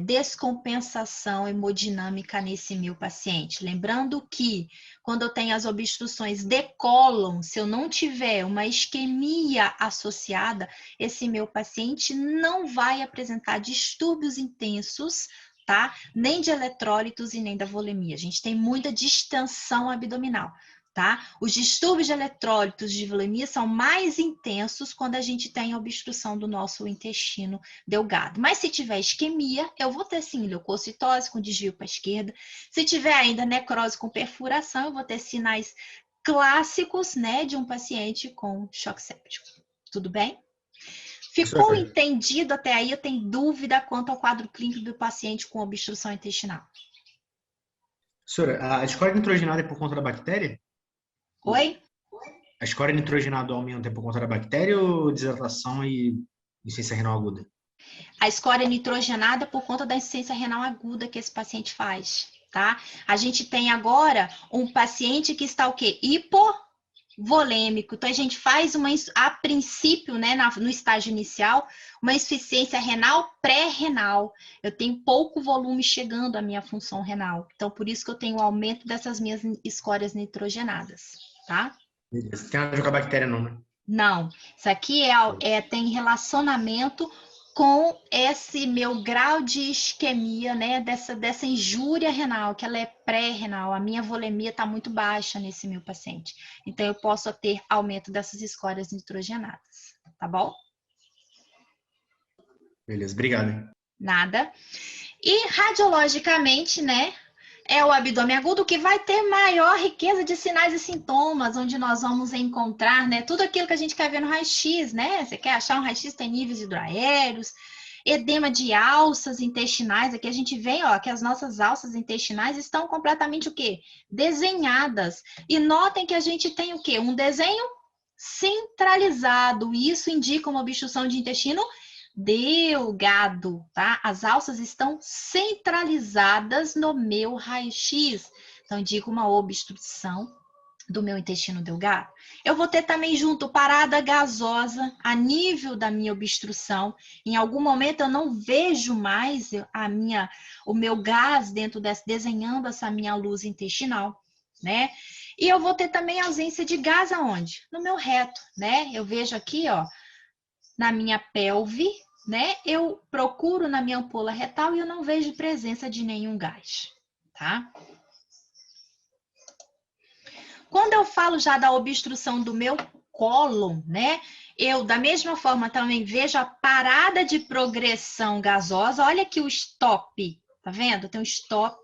S1: descompensação hemodinâmica nesse meu paciente. Lembrando que quando eu tenho as obstruções de cólon, se eu não tiver uma isquemia associada, esse meu paciente não vai apresentar distúrbios intensos, tá? Nem de eletrólitos e nem da volemia. A gente tem muita distensão abdominal. Tá? Os distúrbios de eletrólitos de volemia são mais intensos quando a gente tem obstrução do nosso intestino delgado. Mas se tiver isquemia, eu vou ter sim leucocitose com desvio para a esquerda. Se tiver ainda necrose com perfuração, eu vou ter sinais clássicos, né, de um paciente com choque séptico. Tudo bem? Ficou entendido até aí? Eu tenho dúvida quanto ao quadro clínico do paciente com obstrução intestinal.
S4: Professora, a escória nitrogenada é por conta da bactéria?
S1: Oi?
S4: A escória nitrogenada aumenta por conta da bactéria ou desidratação e insuficiência renal aguda?
S1: A escória nitrogenada por conta da insuficiência renal aguda que esse paciente faz, tá? A gente tem agora um paciente que está o quê? Hipovolêmico. Então, a gente faz a princípio, né, no estágio inicial, uma insuficiência renal pré-renal. Eu tenho pouco volume chegando à minha função renal. Então, por isso que eu tenho o aumento dessas minhas escórias nitrogenadas, tá?
S4: Beleza. Tem nada a ver com a bactéria não, né?
S1: Não. Isso aqui tem relacionamento com esse meu grau de isquemia, né? Dessa injúria renal, que ela é pré-renal. A minha volemia está muito baixa nesse meu paciente. Então, eu posso ter aumento dessas escórias nitrogenadas. Tá bom?
S4: Beleza, obrigado. Hein?
S1: Nada. E radiologicamente, né? É o abdômen agudo que vai ter maior riqueza de sinais e sintomas, onde nós vamos encontrar, né, tudo aquilo que a gente quer ver no raio-x, né? Você quer achar um raio-x, tem níveis hidroaéreos, edema de alças intestinais. Aqui a gente vê, ó, que as nossas alças intestinais estão completamente o quê? Desenhadas. E notem que a gente tem o quê? Um desenho centralizado. Isso indica uma obstrução de intestino delgado, tá? As alças estão centralizadas no meu raio-x. Então, indica uma obstrução do meu intestino delgado. Eu vou ter também junto parada gasosa a nível da minha obstrução. Em algum momento eu não vejo mais o meu gás dentro desenhando essa minha luz intestinal, né? E eu vou ter também ausência de gás aonde? No meu reto, né? Eu vejo aqui, ó, na minha pelve, né? Eu procuro na minha ampola retal e eu não vejo presença de nenhum gás, tá? Quando eu falo já da obstrução do meu cólon, né? Eu, da mesma forma, também vejo a parada de progressão gasosa. Olha aqui o stop, tá vendo? Tem um stop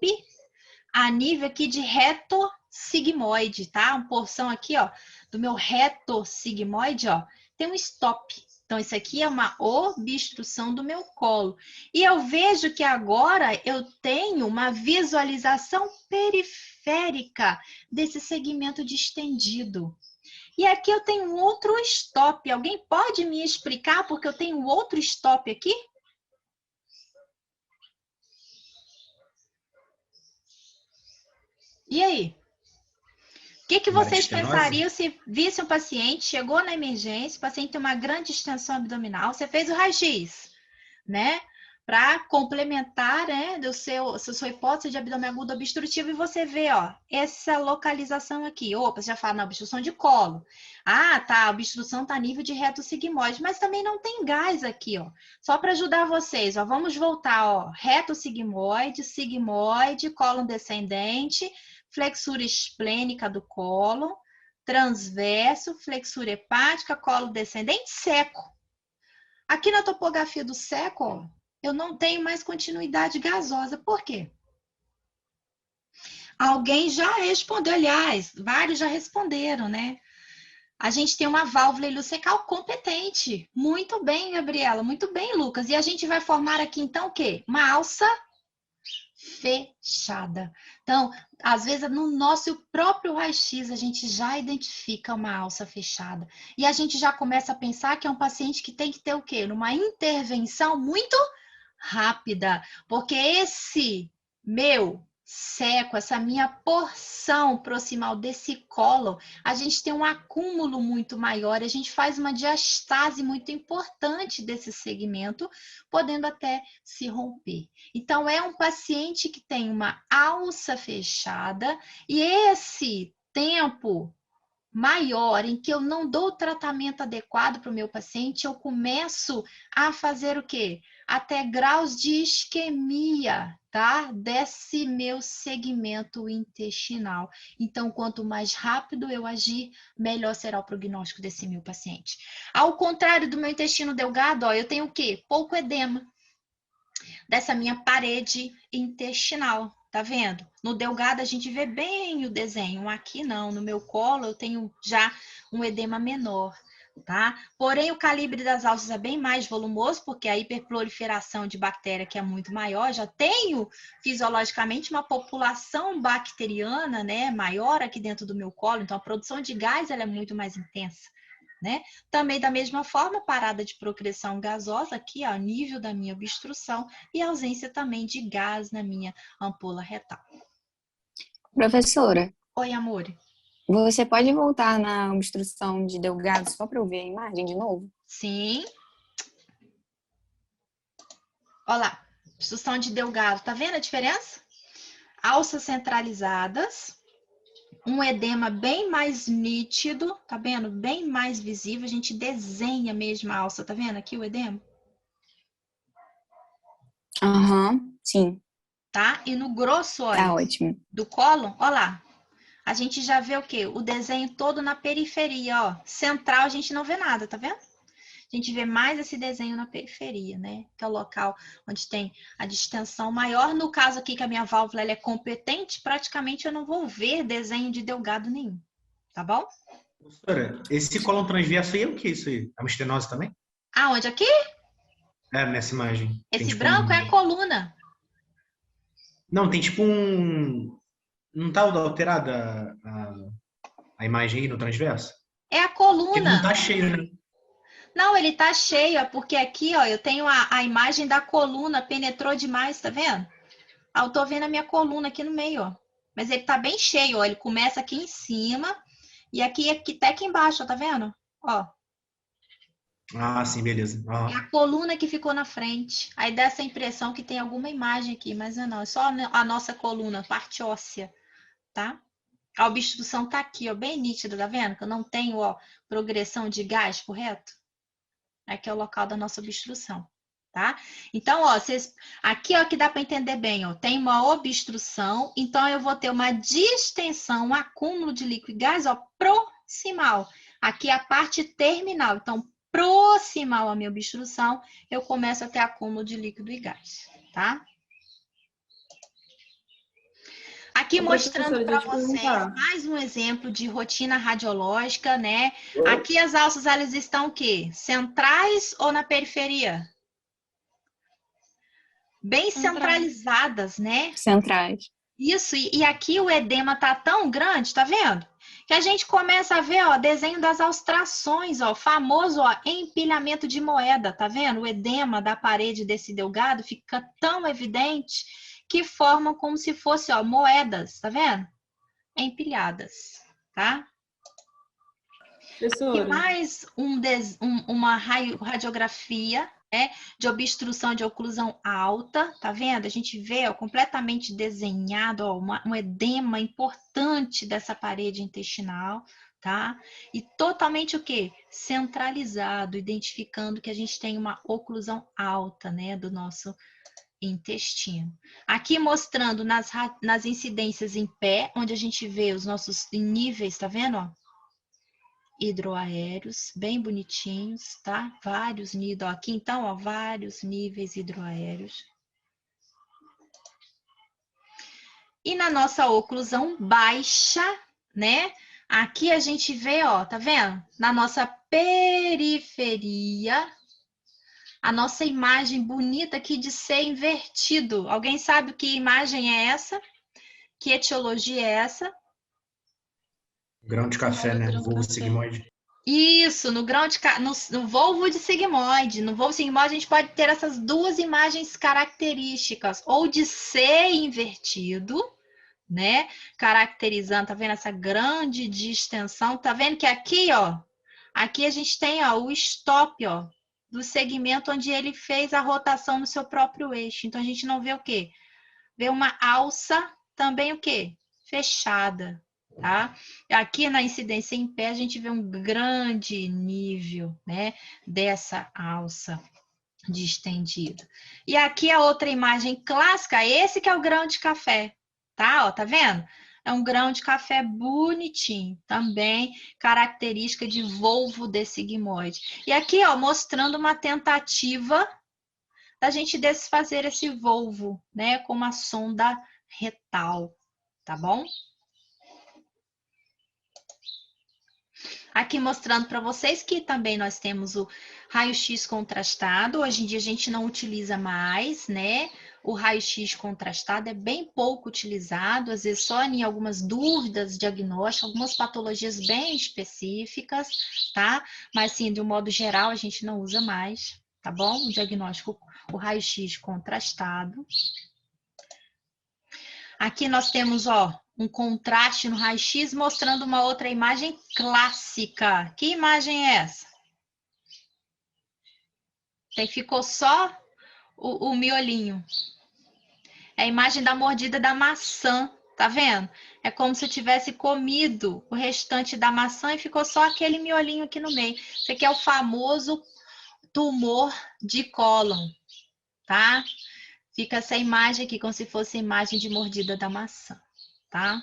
S1: a nível aqui de reto sigmoide, tá? Uma porção aqui, ó, do meu reto sigmoide, ó, tem um stop. Então, isso aqui é uma obstrução do meu colo. E eu vejo que agora eu tenho uma visualização periférica desse segmento distendido. E aqui eu tenho outro stop. Alguém pode me explicar porque eu tenho outro stop aqui? E aí? O que vocês pensariam se visse um paciente, chegou na emergência, o paciente tem uma grande extensão abdominal, você fez o raio-x, né? Para complementar, né, sua hipótese de abdômen agudo obstrutivo, e você vê, ó, essa localização aqui. Opa, você já fala na obstrução de colo. Ah, tá, a obstrução tá a nível de reto sigmoide, mas também não tem gás aqui, ó. Só para ajudar vocês, ó, vamos voltar, ó, reto sigmoide, cólon descendente, flexura esplênica do cólon, transverso, flexura hepática, colo descendente, seco. Aqui na topografia do seco, ó, eu não tenho mais continuidade gasosa. Por quê? Alguém já respondeu, aliás, vários já responderam, né? A gente tem uma válvula ileocecal competente. Muito bem, Gabriela. Muito bem, Lucas. E a gente vai formar aqui, então, o quê? Uma alça fechada. Então, às vezes, no nosso próprio raio-x, a gente já identifica uma alça fechada. E a gente já começa a pensar que é um paciente que tem que ter o quê? Uma intervenção muito rápida. Porque esse meu seco, essa minha porção proximal desse colo, a gente tem um acúmulo muito maior, a gente faz uma diastase muito importante desse segmento, podendo até se romper. Então, é um paciente que tem uma alça fechada e esse tempo maior em que eu não dou o tratamento adequado para o meu paciente, eu começo a fazer o quê? Até graus de isquemia, tá? Desse meu segmento intestinal. Então, quanto mais rápido eu agir, melhor será o prognóstico desse meu paciente. Ao contrário do meu intestino delgado, ó, eu tenho o quê? Pouco edema dessa minha parede intestinal. Tá vendo? No delgado a gente vê bem o desenho, aqui não. No meu colo eu tenho já um edema menor, tá? Porém, o calibre das alças é bem mais volumoso, porque a hiperproliferação de bactéria que é muito maior, já tenho fisiologicamente uma população bacteriana, né, maior aqui dentro do meu colo, então a produção de gás ela é muito mais intensa. Né? Também da mesma forma, parada de procriação gasosa aqui, ó, nível da minha obstrução e ausência também de gás na minha ampola retal.
S2: Professora,
S1: Oi, amor.
S2: você pode voltar na obstrução de delgado só para eu ver a imagem de novo?
S1: Sim. Olha lá, obstrução de delgado, tá vendo a diferença? Alças centralizadas, um edema bem mais nítido, tá vendo? Bem mais visível, a gente desenha mesmo a alça, tá vendo aqui o edema?
S2: Aham, sim,
S1: Tá? E no grosso, olha,
S2: tá ótimo.
S1: do cólon, olha lá. A gente já vê o quê? O desenho todo na periferia, ó. Central a gente não vê nada, tá vendo? A gente vê mais esse desenho na periferia, né? Que é o local onde tem a distensão maior. No caso aqui que a minha válvula ela é competente, praticamente eu não vou ver desenho de delgado nenhum, tá bom?
S4: Professora, esse cólon transverso aí é o que isso aí? É uma estenose também?
S1: Aonde? Aqui?
S4: É, nessa imagem. Tem
S1: Esse
S4: tipo
S1: branco é a coluna.
S4: Não, tem tipo um... Não tá alterada a imagem aí no transverso?
S1: É a
S4: Porque ele não
S1: coluna.
S4: tá cheio, né?
S1: Não, ele tá cheio, é porque aqui, ó, eu tenho a imagem da coluna, penetrou demais, tá vendo? Ah, eu tô vendo a minha coluna aqui no meio, ó. Mas ele tá bem cheio, ó. Ele começa aqui em cima e aqui até aqui embaixo, ó, tá vendo? Ó,
S4: Ah, sim, beleza.
S1: é a coluna que ficou na frente. Aí dá essa impressão que tem alguma imagem aqui, mas não, é só a nossa coluna, parte óssea, tá? A obstrução tá aqui, ó, bem nítida, tá vendo? Que eu não tenho, ó, progressão de gás, correto? Aqui é o local da nossa obstrução, tá? Então, ó, aqui ó que dá para entender bem, ó, tem uma obstrução, então eu vou ter uma distensão, um acúmulo de líquido e gás, ó, proximal. Aqui é a parte terminal, então proximal à minha obstrução, eu começo a ter acúmulo de líquido e gás, tá? Aqui
S5: Ô,
S1: mostrando
S5: professora,
S1: para
S5: deixa eu te
S1: vocês
S5: perguntar.
S1: mais um exemplo de rotina radiológica, né? Aqui as alças, elas estão o quê? Centrais ou na periferia? Bem
S3: Centrais.
S1: centralizadas, né?
S2: Centrais.
S1: Isso, e aqui o edema tá tão grande, tá vendo? Que a gente começa a ver, ó, desenho das austrações, ó, famoso, ó, empilhamento de moeda, tá vendo? O edema da parede desse delgado fica tão evidente que formam como se fosse, ó, moedas, tá vendo? Empilhadas, tá? E
S5: Professora,
S1: mais uma radiografia, né, de obstrução de oclusão alta, tá vendo? A gente vê, ó, completamente desenhado, ó, um edema importante dessa parede intestinal, tá? E totalmente o quê? Centralizado, identificando que a gente tem uma oclusão alta, né, do nosso intestino. Aqui mostrando nas incidências em pé, onde a gente vê os nossos níveis, tá vendo, ó? Hidroaéreos, bem bonitinhos, tá? Vários níveis, aqui então, ó, vários níveis hidroaéreos. E na nossa oclusão baixa, né? Aqui a gente vê, ó, tá vendo? Na nossa periferia, a nossa imagem bonita aqui de ser invertido. Alguém sabe que imagem é essa? Que etiologia é essa?
S4: Grão de café, né?
S3: Grão de
S4: Vulgo
S3: café.
S4: sigmoide.
S1: Isso, no volvo de sigmoide. No volvo sigmoide, a gente pode ter essas duas imagens características, ou de ser invertido, né? Caracterizando, tá vendo essa grande distensão? Tá vendo que aqui, ó, aqui a gente tem, ó, o stop, ó, do segmento onde ele fez a rotação no seu próprio eixo. Então, a gente não vê o quê? Vê uma alça também o quê? Fechada, tá? Aqui na incidência em pé, a gente vê um grande nível, né, dessa alça distendida. E aqui a outra imagem clássica, esse que é o grão de café, tá? Ó, tá vendo? É um grão de café bonitinho, também característica de volvo de sigmoide. E aqui, ó, mostrando uma tentativa da gente desfazer esse volvo, né, com uma sonda retal, tá bom? Aqui mostrando para vocês que também nós temos o raio-x contrastado. Hoje em dia a gente não utiliza mais, né? O raio-x contrastado é bem pouco utilizado, às vezes só em algumas dúvidas diagnósticas, algumas patologias bem específicas, tá? Mas sim, de um modo geral, a gente não usa mais, tá bom? O diagnóstico, o raio-x contrastado. Aqui nós temos, ó, um contraste no raio-x mostrando uma outra imagem clássica. Que imagem é essa? Aí ficou só o miolinho. É a imagem da mordida da maçã, tá vendo? É como se eu tivesse comido o restante da maçã e ficou só aquele miolinho aqui no meio. Isso aqui é o famoso tumor de cólon, tá? Fica essa imagem aqui como se fosse a imagem de mordida da maçã, tá?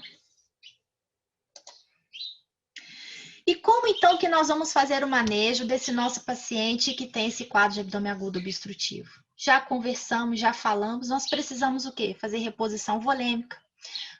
S1: E como então que nós vamos fazer o manejo desse nosso paciente que tem esse quadro de abdômen agudo obstrutivo? Já conversamos, já falamos, nós precisamos o quê? Fazer reposição volêmica.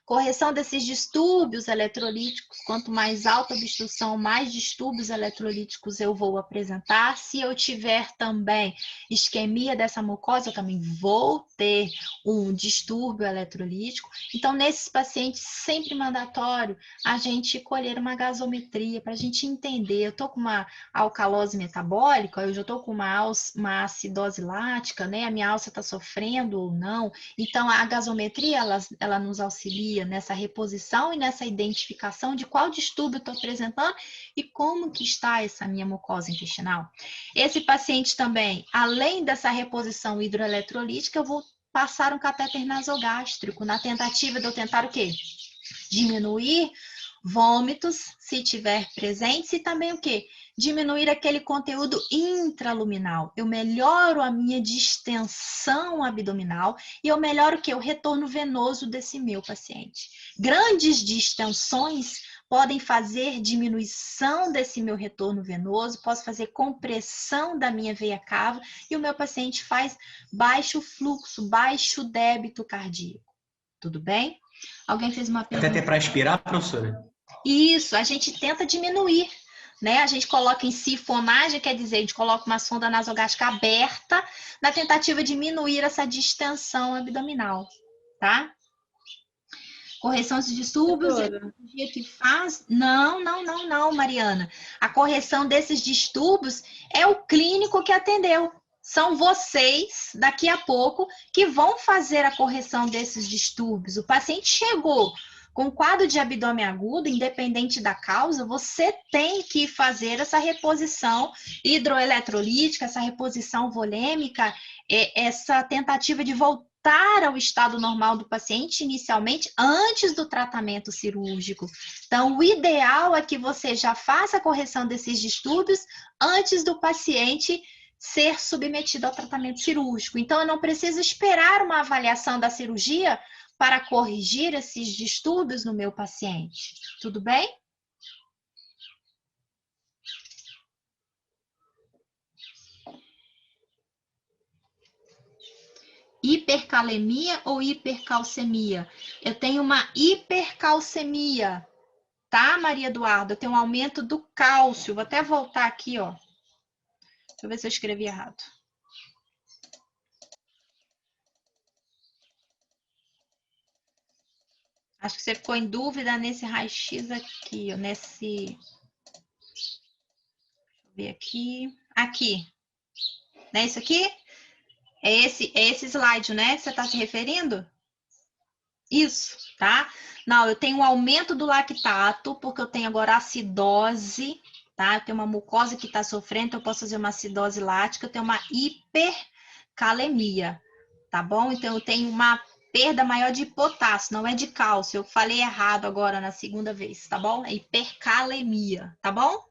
S1: Correção desses distúrbios eletrolíticos. Quanto mais alta a obstrução, mais distúrbios eletrolíticos eu vou apresentar. Se eu tiver também isquemia dessa mucosa, eu também vou ter um distúrbio eletrolítico. Então, nesses pacientes, sempre mandatório a gente colher uma gasometria para a gente entender. Eu estou com uma alcalose metabólica, eu já estou com uma acidose lática, né? A minha alça está sofrendo ou não. Então, a gasometria, ela nos auxilia nessa reposição e nessa identificação de qual distúrbio estou apresentando e como que está essa minha mucosa intestinal. Esse paciente também, além dessa reposição hidroeletrolítica, eu vou passar um catéter nasogástrico na tentativa de eu tentar o quê? Diminuir vômitos, se tiver presentes, e também o quê? Diminuir aquele conteúdo intraluminal. Eu melhoro a minha distensão abdominal e eu melhoro o quê? O retorno venoso desse meu paciente. Grandes distensões podem fazer diminuição desse meu retorno venoso, posso fazer compressão da minha veia cava e o meu paciente faz baixo fluxo, baixo débito cardíaco. Tudo bem? Alguém fez uma
S4: Até
S1: pergunta.
S4: para aspirar, professora?
S1: Isso, a gente tenta diminuir, né? A gente coloca em sifonagem, quer dizer, a gente coloca uma sonda nasogástrica aberta na tentativa de diminuir essa distensão abdominal, tá? Correção de distúrbios é a
S5: Professora,
S1: cirurgia que faz? Não, Mariana. A correção desses distúrbios é o clínico que atendeu. São vocês, daqui a pouco, que vão fazer a correção desses distúrbios. O paciente chegou com quadro de abdômen agudo, independente da causa, você tem que fazer essa reposição hidroeletrolítica, essa reposição volêmica, essa tentativa de voltar ao estado normal do paciente inicialmente, antes do tratamento cirúrgico. Então, o ideal é que você já faça a correção desses distúrbios antes do paciente ser submetido ao tratamento cirúrgico. Então, eu não preciso esperar uma avaliação da cirurgia para corrigir esses distúrbios no meu paciente. Tudo bem? Hipercalemia ou hipercalcemia? Eu tenho uma hipercalcemia, tá, Maria Eduarda? Eu tenho um aumento do cálcio. Vou até voltar aqui, ó. Deixa eu ver se eu escrevi errado. Acho que você ficou em dúvida nesse raio-x aqui, ó, nesse... Deixa eu ver aqui. Aqui. Não é isso aqui? É esse slide, né? Que você está se referindo? Isso, tá? Não, eu tenho um aumento do lactato, porque eu tenho agora acidose, tá? Eu tenho uma mucosa que está sofrendo, então eu posso fazer uma acidose lática, eu tenho uma hipercalemia, tá bom? Então eu tenho uma perda maior de potássio, não é de cálcio. Eu falei errado agora na segunda vez, tá bom? É hipercalemia, tá bom?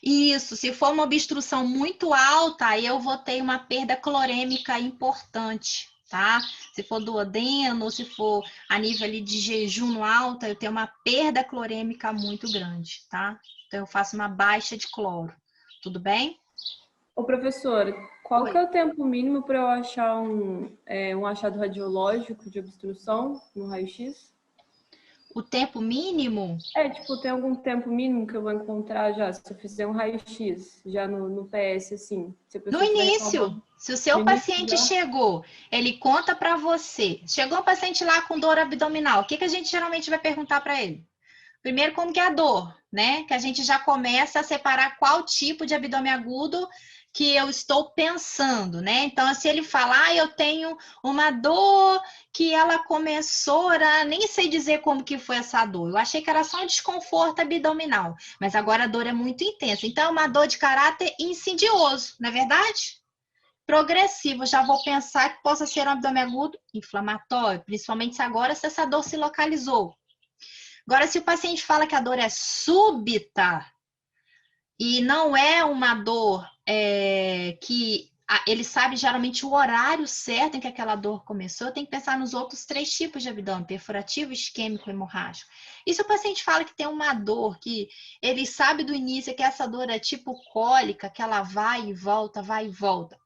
S1: Isso, se for uma obstrução muito alta, aí eu vou ter uma perda clorêmica importante, tá? Se for duodeno, se for a nível ali de jejum alto, eu tenho uma perda clorêmica muito grande, tá? Então, eu faço uma baixa de cloro, tudo bem?
S5: ô professora, qual
S1: Oi.
S5: que é o tempo mínimo para eu achar um achado radiológico de obstrução no raio-x?
S1: O tempo mínimo,
S5: Tipo, tem algum tempo mínimo que eu vou encontrar já, se eu fizer um raio-x, já no PS, assim, se a
S1: no
S5: pessoa tiver
S1: início, se o seu
S5: no início
S1: paciente
S5: já?
S1: chegou, ele conta para você, chegou um paciente lá com dor abdominal, o que a gente geralmente vai perguntar para ele? Primeiro, como que é a dor, né? Que a gente já começa a separar qual tipo de abdômen agudo que eu estou pensando, né? Então, se ele falar, eu tenho uma dor que ela começou, nem sei dizer como que foi essa dor. Eu achei que era só um desconforto abdominal, mas agora a dor é muito intensa. Então, é uma dor de caráter insidioso, não é verdade? Progressivo, já vou pensar que possa ser um abdômen agudo inflamatório, principalmente se agora essa dor se localizou. Agora, se o paciente fala que a dor é súbita e não é uma dor que ele sabe geralmente o horário certo em que aquela dor começou, tem que pensar nos outros 3 tipos de abdômen, perfurativo, isquêmico e hemorrágico. E se o paciente fala que tem uma dor, que ele sabe do início que essa dor é tipo cólica, que ela vai e volta,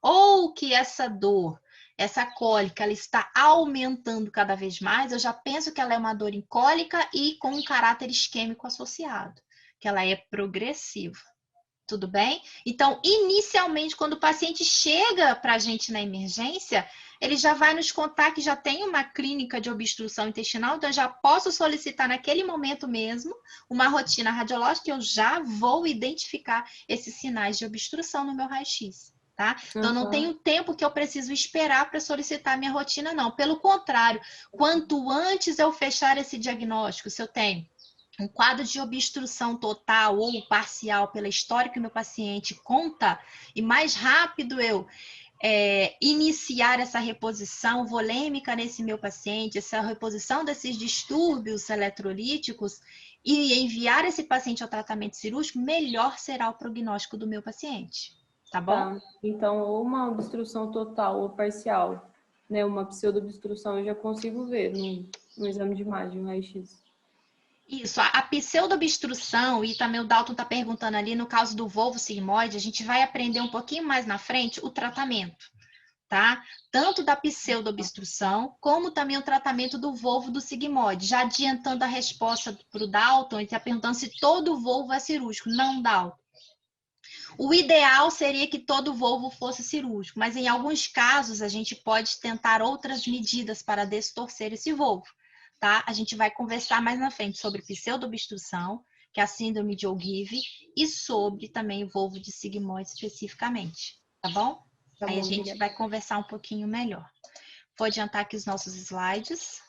S1: ou que essa dor, essa cólica, ela está aumentando cada vez mais, eu já penso que ela é uma dor em cólica e com um caráter isquêmico associado, que ela é progressiva. Tudo bem? Então, inicialmente, quando o paciente chega para a gente na emergência, ele já vai nos contar que já tem uma clínica de obstrução intestinal, então eu já posso solicitar naquele momento mesmo uma rotina radiológica e eu já vou identificar esses sinais de obstrução no meu raio-x. Tá? Então, não tenho tempo que eu preciso esperar para solicitar a minha rotina, não. Pelo contrário, quanto antes eu fechar esse diagnóstico, se eu tenho um quadro de obstrução total ou parcial pela história que o meu paciente conta, e mais rápido eu iniciar essa reposição volêmica nesse meu paciente, essa reposição desses distúrbios eletrolíticos e enviar esse paciente ao tratamento cirúrgico, melhor será o prognóstico do meu paciente. Tá bom?
S5: Tá. Então, ou uma obstrução total ou parcial, né? Uma pseudo-obstrução eu já consigo ver no exame de imagem, no raio-x.
S1: Isso, a pseudo-obstrução, e também o Dalton está perguntando ali, no caso do volvo sigmoide, a gente vai aprender um pouquinho mais na frente o tratamento, tá? Tanto da pseudoobstrução, como também o tratamento do volvo do sigmoide. Já adiantando a resposta para o Dalton, ele está perguntando se todo volvo é cirúrgico. Não, Dalton. O ideal seria que todo volvo fosse cirúrgico, mas em alguns casos a gente pode tentar outras medidas para destorcer esse volvo, tá? A gente vai conversar mais na frente sobre pseudoobstrução, que é a síndrome de Ogive, e sobre também o volvo de sigmoide especificamente, tá bom?
S5: Tá
S1: Aí
S5: bom,
S1: a gente
S5: obrigada.
S1: vai conversar um pouquinho melhor. Vou adiantar aqui os nossos slides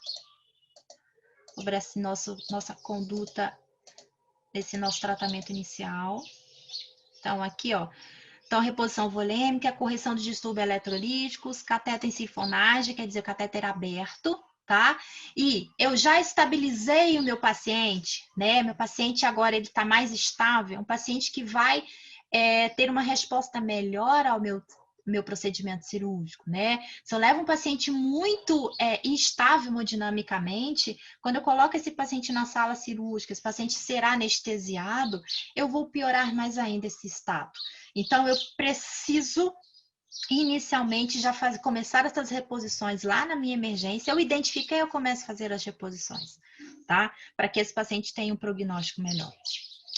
S1: sobre essa nossa conduta nesse nosso tratamento inicial. Então, aqui, ó. Então, reposição volêmica, correção de distúrbios eletrolíticos, catéter em sifonagem, quer dizer, o catéter aberto, tá? E eu já estabilizei o meu paciente, né? Meu paciente agora, ele tá mais estável, é um paciente que vai ter uma resposta melhor ao meu procedimento cirúrgico, né? Se eu levo um paciente muito instável hemodinamicamente, quando eu coloco esse paciente na sala cirúrgica, esse paciente será anestesiado, eu vou piorar mais ainda esse estado. Então, eu preciso inicialmente já começar essas reposições lá na minha emergência. Eu identifiquei, eu começo a fazer as reposições, tá? Para que esse paciente tenha um prognóstico melhor.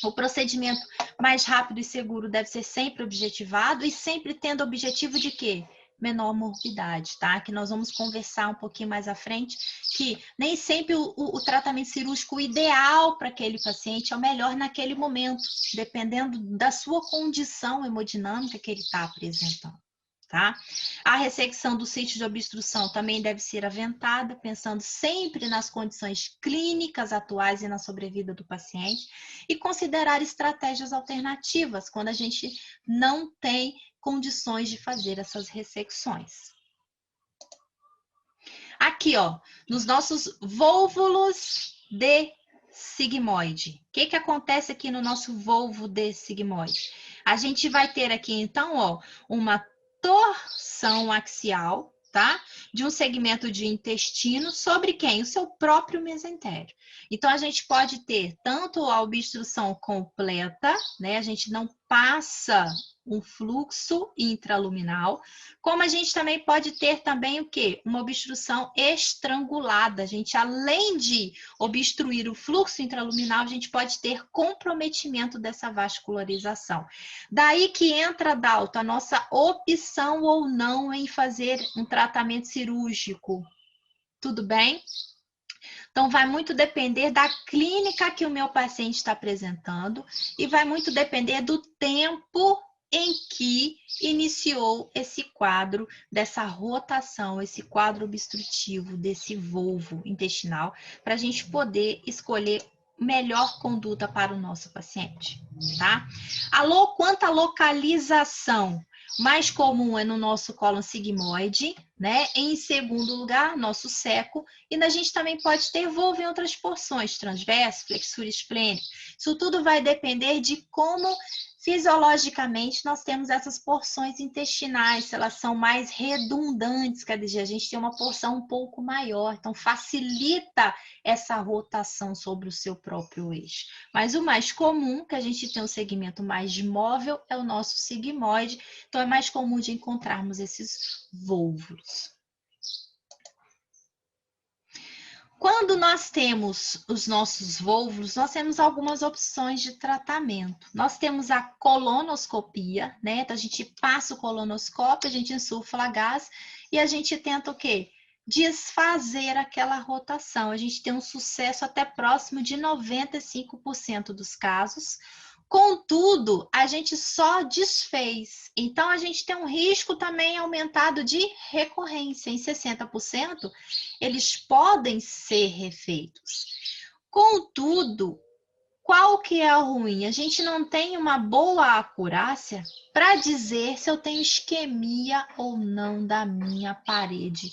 S1: O procedimento mais rápido e seguro deve ser sempre objetivado e sempre tendo objetivo de quê? Menor morbidade, tá? Que nós vamos conversar um pouquinho mais à frente, que nem sempre o tratamento cirúrgico ideal para aquele paciente é o melhor naquele momento, dependendo da sua condição hemodinâmica que ele está apresentando. Tá? A ressecção do sítio de obstrução também deve ser aventada, pensando sempre nas condições clínicas atuais e na sobrevida do paciente, e considerar estratégias alternativas quando a gente não tem condições de fazer essas ressecções. Aqui, ó, nos nossos vólvulos de sigmoide. O que acontece aqui no nosso volvo de sigmoide? A gente vai ter aqui, então, ó, uma torção axial, tá? De um segmento de intestino sobre quem? O seu próprio mesentério. Então, a gente pode ter tanto a obstrução completa, né? A gente não passa um fluxo intraluminal, como a gente também pode ter também o quê? Uma obstrução estrangulada. A gente, além de obstruir o fluxo intraluminal, a gente pode ter comprometimento dessa vascularização. Daí que entra, Dalton, a nossa opção ou não em fazer um tratamento cirúrgico. Tudo bem? Então, vai muito depender da clínica que o meu paciente está apresentando e vai muito depender do tempo em que iniciou esse quadro dessa rotação, esse quadro obstrutivo desse volvo intestinal, para a gente poder escolher melhor conduta para o nosso paciente, tá? Quanto à localização, mais comum é no nosso cólon sigmoide, né? Em segundo lugar, nosso seco, e a gente também pode ter volvo em outras porções, transverso, flexura esplênica. Isso tudo vai depender de como fisiologicamente nós temos essas porções intestinais, se elas são mais redundantes, quer dizer, a gente tem uma porção um pouco maior, então facilita essa rotação sobre o seu próprio eixo. Mas o mais comum, que a gente tem um segmento mais móvel, é o nosso sigmoide, então é mais comum de encontrarmos esses volvos. Quando nós temos os nossos volvos, nós temos algumas opções de tratamento. Nós temos a colonoscopia, né? Então, a gente passa o colonoscópio, a gente insufla gás e a gente tenta o quê? Desfazer aquela rotação. A gente tem um sucesso até próximo de 95% dos casos. Contudo, a gente só desfez. Então, a gente tem um risco também aumentado de recorrência. Em 60%, eles podem ser refeitos. Contudo, qual que é o ruim? A gente não tem uma boa acurácia para dizer se eu tenho isquemia ou não da minha parede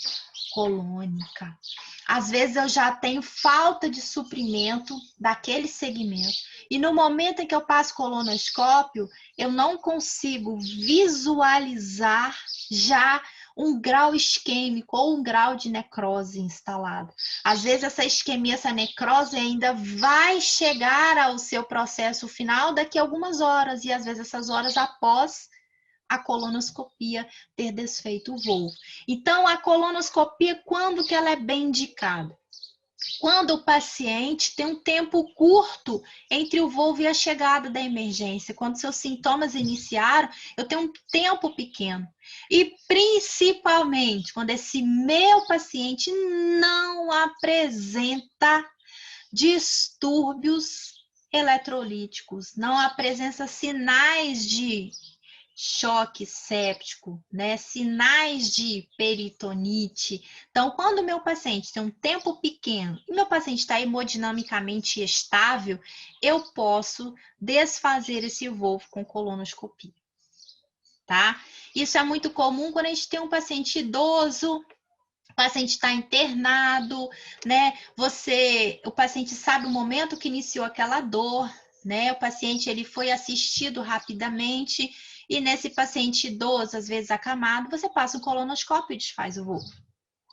S1: colônica. Às vezes eu já tenho falta de suprimento daquele segmento e no momento em que eu passo colonoscópio, eu não consigo visualizar já um grau isquêmico ou um grau de necrose instalado. Às vezes essa isquemia, essa necrose ainda vai chegar ao seu processo final daqui a algumas horas e às vezes essas horas após a colonoscopia ter desfeito o volvo. Então, a colonoscopia, quando que ela é bem indicada? Quando o paciente tem um tempo curto entre o volvo e a chegada da emergência, quando seus sintomas iniciaram, eu tenho um tempo pequeno. E principalmente quando esse meu paciente não apresenta distúrbios eletrolíticos, não apresenta sinais de choque séptico, né? Sinais de peritonite. Então, quando o meu paciente tem um tempo pequeno e meu paciente está hemodinamicamente estável, eu posso desfazer esse volvo com colonoscopia, tá? Isso é muito comum quando a gente tem um paciente idoso, o paciente está internado, né? O paciente sabe o momento que iniciou aquela dor, né? O paciente ele foi assistido rapidamente e nesse paciente idoso, às vezes acamado, você passa um colonoscópio e desfaz o volvo,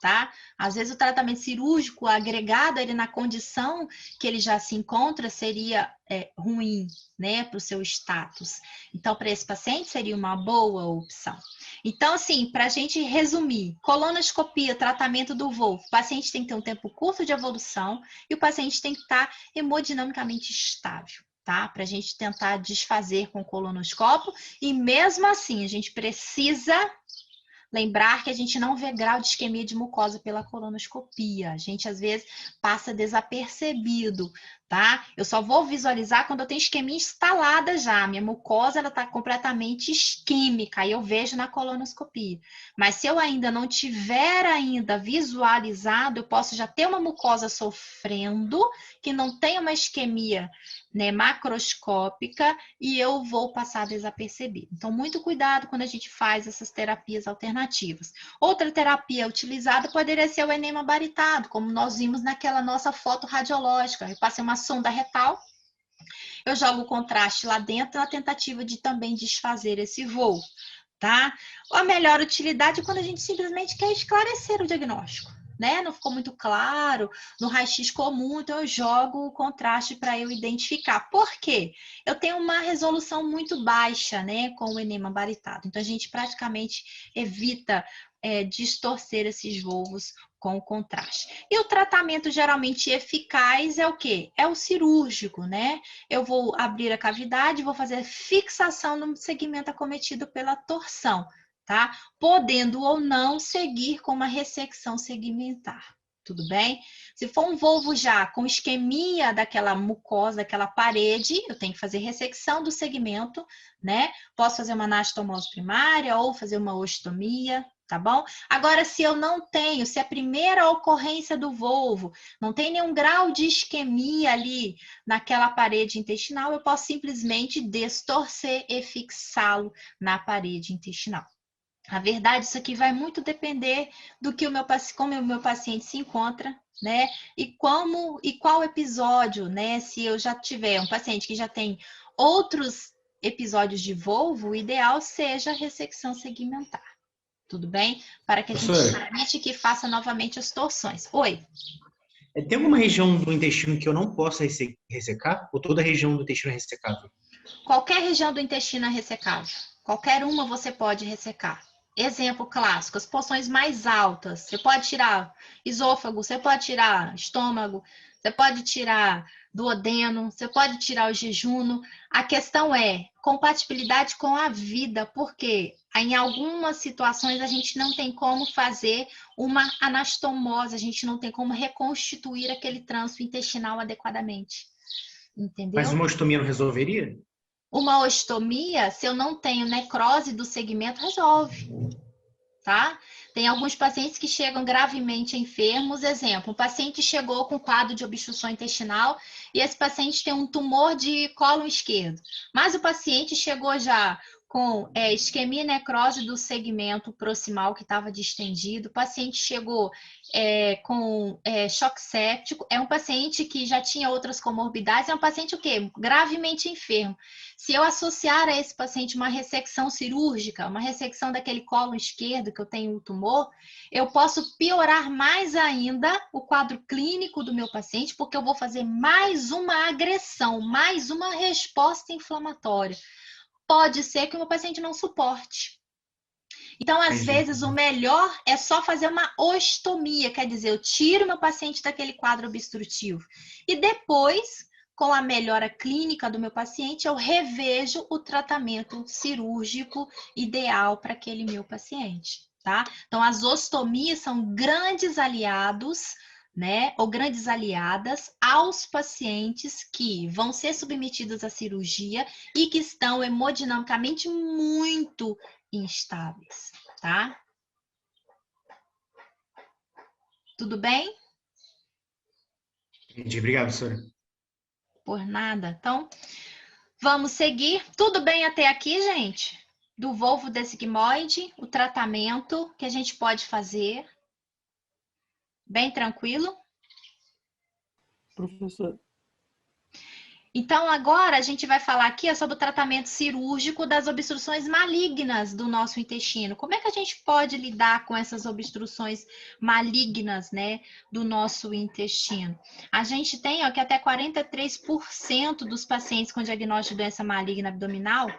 S1: tá? Às vezes o tratamento cirúrgico agregado ele na condição que ele já se encontra seria ruim, né, para o seu status. Então, para esse paciente seria uma boa opção. Então, assim, para a gente resumir, colonoscopia, tratamento do volvo, o paciente tem que ter um tempo curto de evolução e o paciente tem que estar hemodinamicamente estável, tá? Para a gente tentar desfazer com o colonoscópio e mesmo assim a gente precisa lembrar que a gente não vê grau de isquemia de mucosa pela colonoscopia. A gente, às vezes, passa desapercebido, tá? Eu só vou visualizar quando eu tenho isquemia instalada já. Minha mucosa, ela tá completamente isquêmica, aí eu vejo na colonoscopia. Mas se eu ainda não tiver ainda visualizado, eu posso já ter uma mucosa sofrendo, que não tem uma isquemia, né, macroscópica, e eu vou passar desapercebido. Então, muito cuidado quando a gente faz essas terapias alternativas. Outra terapia utilizada poderia ser o enema baritado, como nós vimos naquela nossa foto radiológica. Eu passei uma sonda retal, eu jogo o contraste lá dentro na tentativa de também desfazer esse voo, tá? A melhor utilidade é quando a gente simplesmente quer esclarecer o diagnóstico, né? Não ficou muito claro no raio-x comum, então eu jogo o contraste para eu identificar. Por quê? Eu tenho uma resolução muito baixa, né, com o enema baritado. Então a gente praticamente evita distorcer esses volvos com o contraste. E o tratamento geralmente eficaz é o quê? É o cirúrgico, né? Eu vou abrir a cavidade, vou fazer fixação no segmento acometido pela torção, tá? Podendo ou não seguir com uma ressecção segmentar. Tudo bem? Se for um volvo já com isquemia daquela mucosa, daquela parede, eu tenho que fazer ressecção do segmento, né? Posso fazer uma anastomose primária ou fazer uma ostomia, tá bom? Agora, se eu não tenho, se a primeira ocorrência do volvo não tem nenhum grau de isquemia ali naquela parede intestinal, eu posso simplesmente destorcer e fixá-lo na parede intestinal. Na verdade, isso aqui vai muito depender do que como o meu paciente se encontra, né? E qual episódio, né? Se eu já tiver um paciente que já tem outros episódios de volvo, o ideal seja a ressecção segmentar. Tudo bem? Para que a gente evite que faça novamente as torções. Oi?
S4: Tem alguma região do intestino que eu não possa ressecar? Ou toda a região do intestino é ressecável?
S1: Qualquer região do intestino é ressecável. Qualquer uma você pode ressecar. Exemplo clássico, as porções mais altas. Você pode tirar esôfago, você pode tirar estômago, você pode tirar duodeno, você pode tirar o jejuno. A questão é compatibilidade com a vida, porque em algumas situações a gente não tem como fazer uma anastomose, a gente não tem como reconstituir aquele trânsito intestinal adequadamente. Entendeu?
S4: Mas uma ostomia não resolveria?
S1: Uma ostomia, se eu não tenho necrose do segmento, resolve, tá? Tem alguns pacientes que chegam gravemente enfermos. Exemplo, um paciente chegou com quadro de obstrução intestinal e esse paciente tem um tumor de cólon esquerdo. Mas o paciente chegou já com isquemia e necrose do segmento proximal que estava distendido. O paciente chegou com choque séptico. É um paciente que já tinha outras comorbidades. É um paciente o quê? Gravemente enfermo. Se eu associar a esse paciente uma ressecção cirúrgica, uma ressecção daquele cólon esquerdo que eu tenho o tumor, eu posso piorar mais ainda o quadro clínico do meu paciente, porque eu vou fazer mais uma agressão, mais uma resposta inflamatória. Pode ser que o meu paciente não suporte. Então, às
S4: Entendi.
S1: vezes, o melhor é só fazer uma ostomia, quer dizer, eu tiro meu paciente daquele quadro obstrutivo. E depois, com a melhora clínica do meu paciente, eu revejo o tratamento cirúrgico ideal para aquele meu paciente, tá? Então, as ostomias são grandes aliados, né, ou grandes aliadas aos pacientes que vão ser submetidos à cirurgia e que estão hemodinamicamente muito instáveis, tá? Tudo bem?
S4: Entendi. Obrigado, professora.
S1: Por nada. Então, vamos seguir. Tudo bem até aqui, gente? Do volvo sigmoide, o tratamento que a gente pode fazer. Bem tranquilo?
S6: Professor,
S1: Então, agora a gente vai falar aqui sobre o tratamento cirúrgico das obstruções malignas do nosso intestino. Como é que a gente pode lidar com essas obstruções malignas, né, do nosso intestino? A gente tem, ó, que até 43% dos pacientes com diagnóstico de doença maligna abdominal,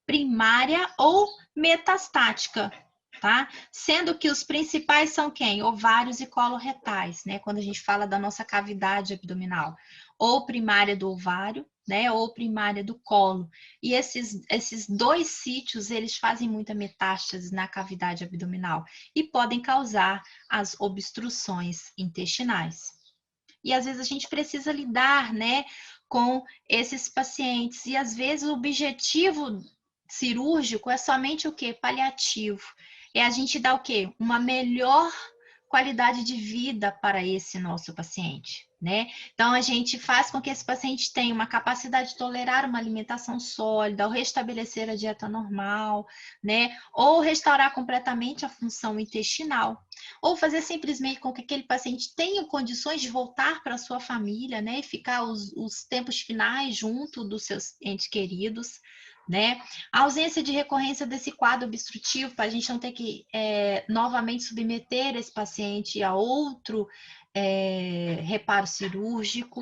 S1: primária ou metastática, tá? Sendo que os principais são quem? Ovários e coloretais, né? Quando a gente fala da nossa cavidade abdominal, ou primária do ovário, né? Ou primária do colo. E esses dois sítios, eles fazem muita metástase na cavidade abdominal e podem causar as obstruções intestinais. E às vezes a gente precisa lidar, né, com esses pacientes. E às vezes o objetivo cirúrgico é somente o quê? Paliativo. É a gente dar o quê? Uma melhor qualidade de vida para esse nosso paciente, né? Então a gente faz com que esse paciente tenha uma capacidade de tolerar uma alimentação sólida, ou restabelecer a dieta normal, né? Ou restaurar completamente a função intestinal, ou fazer simplesmente com que aquele paciente tenha condições de voltar para a sua família, né? E ficar os tempos finais junto dos seus entes queridos, né? A ausência de recorrência desse quadro obstrutivo, para a gente não ter que novamente submeter esse paciente a outro reparo cirúrgico.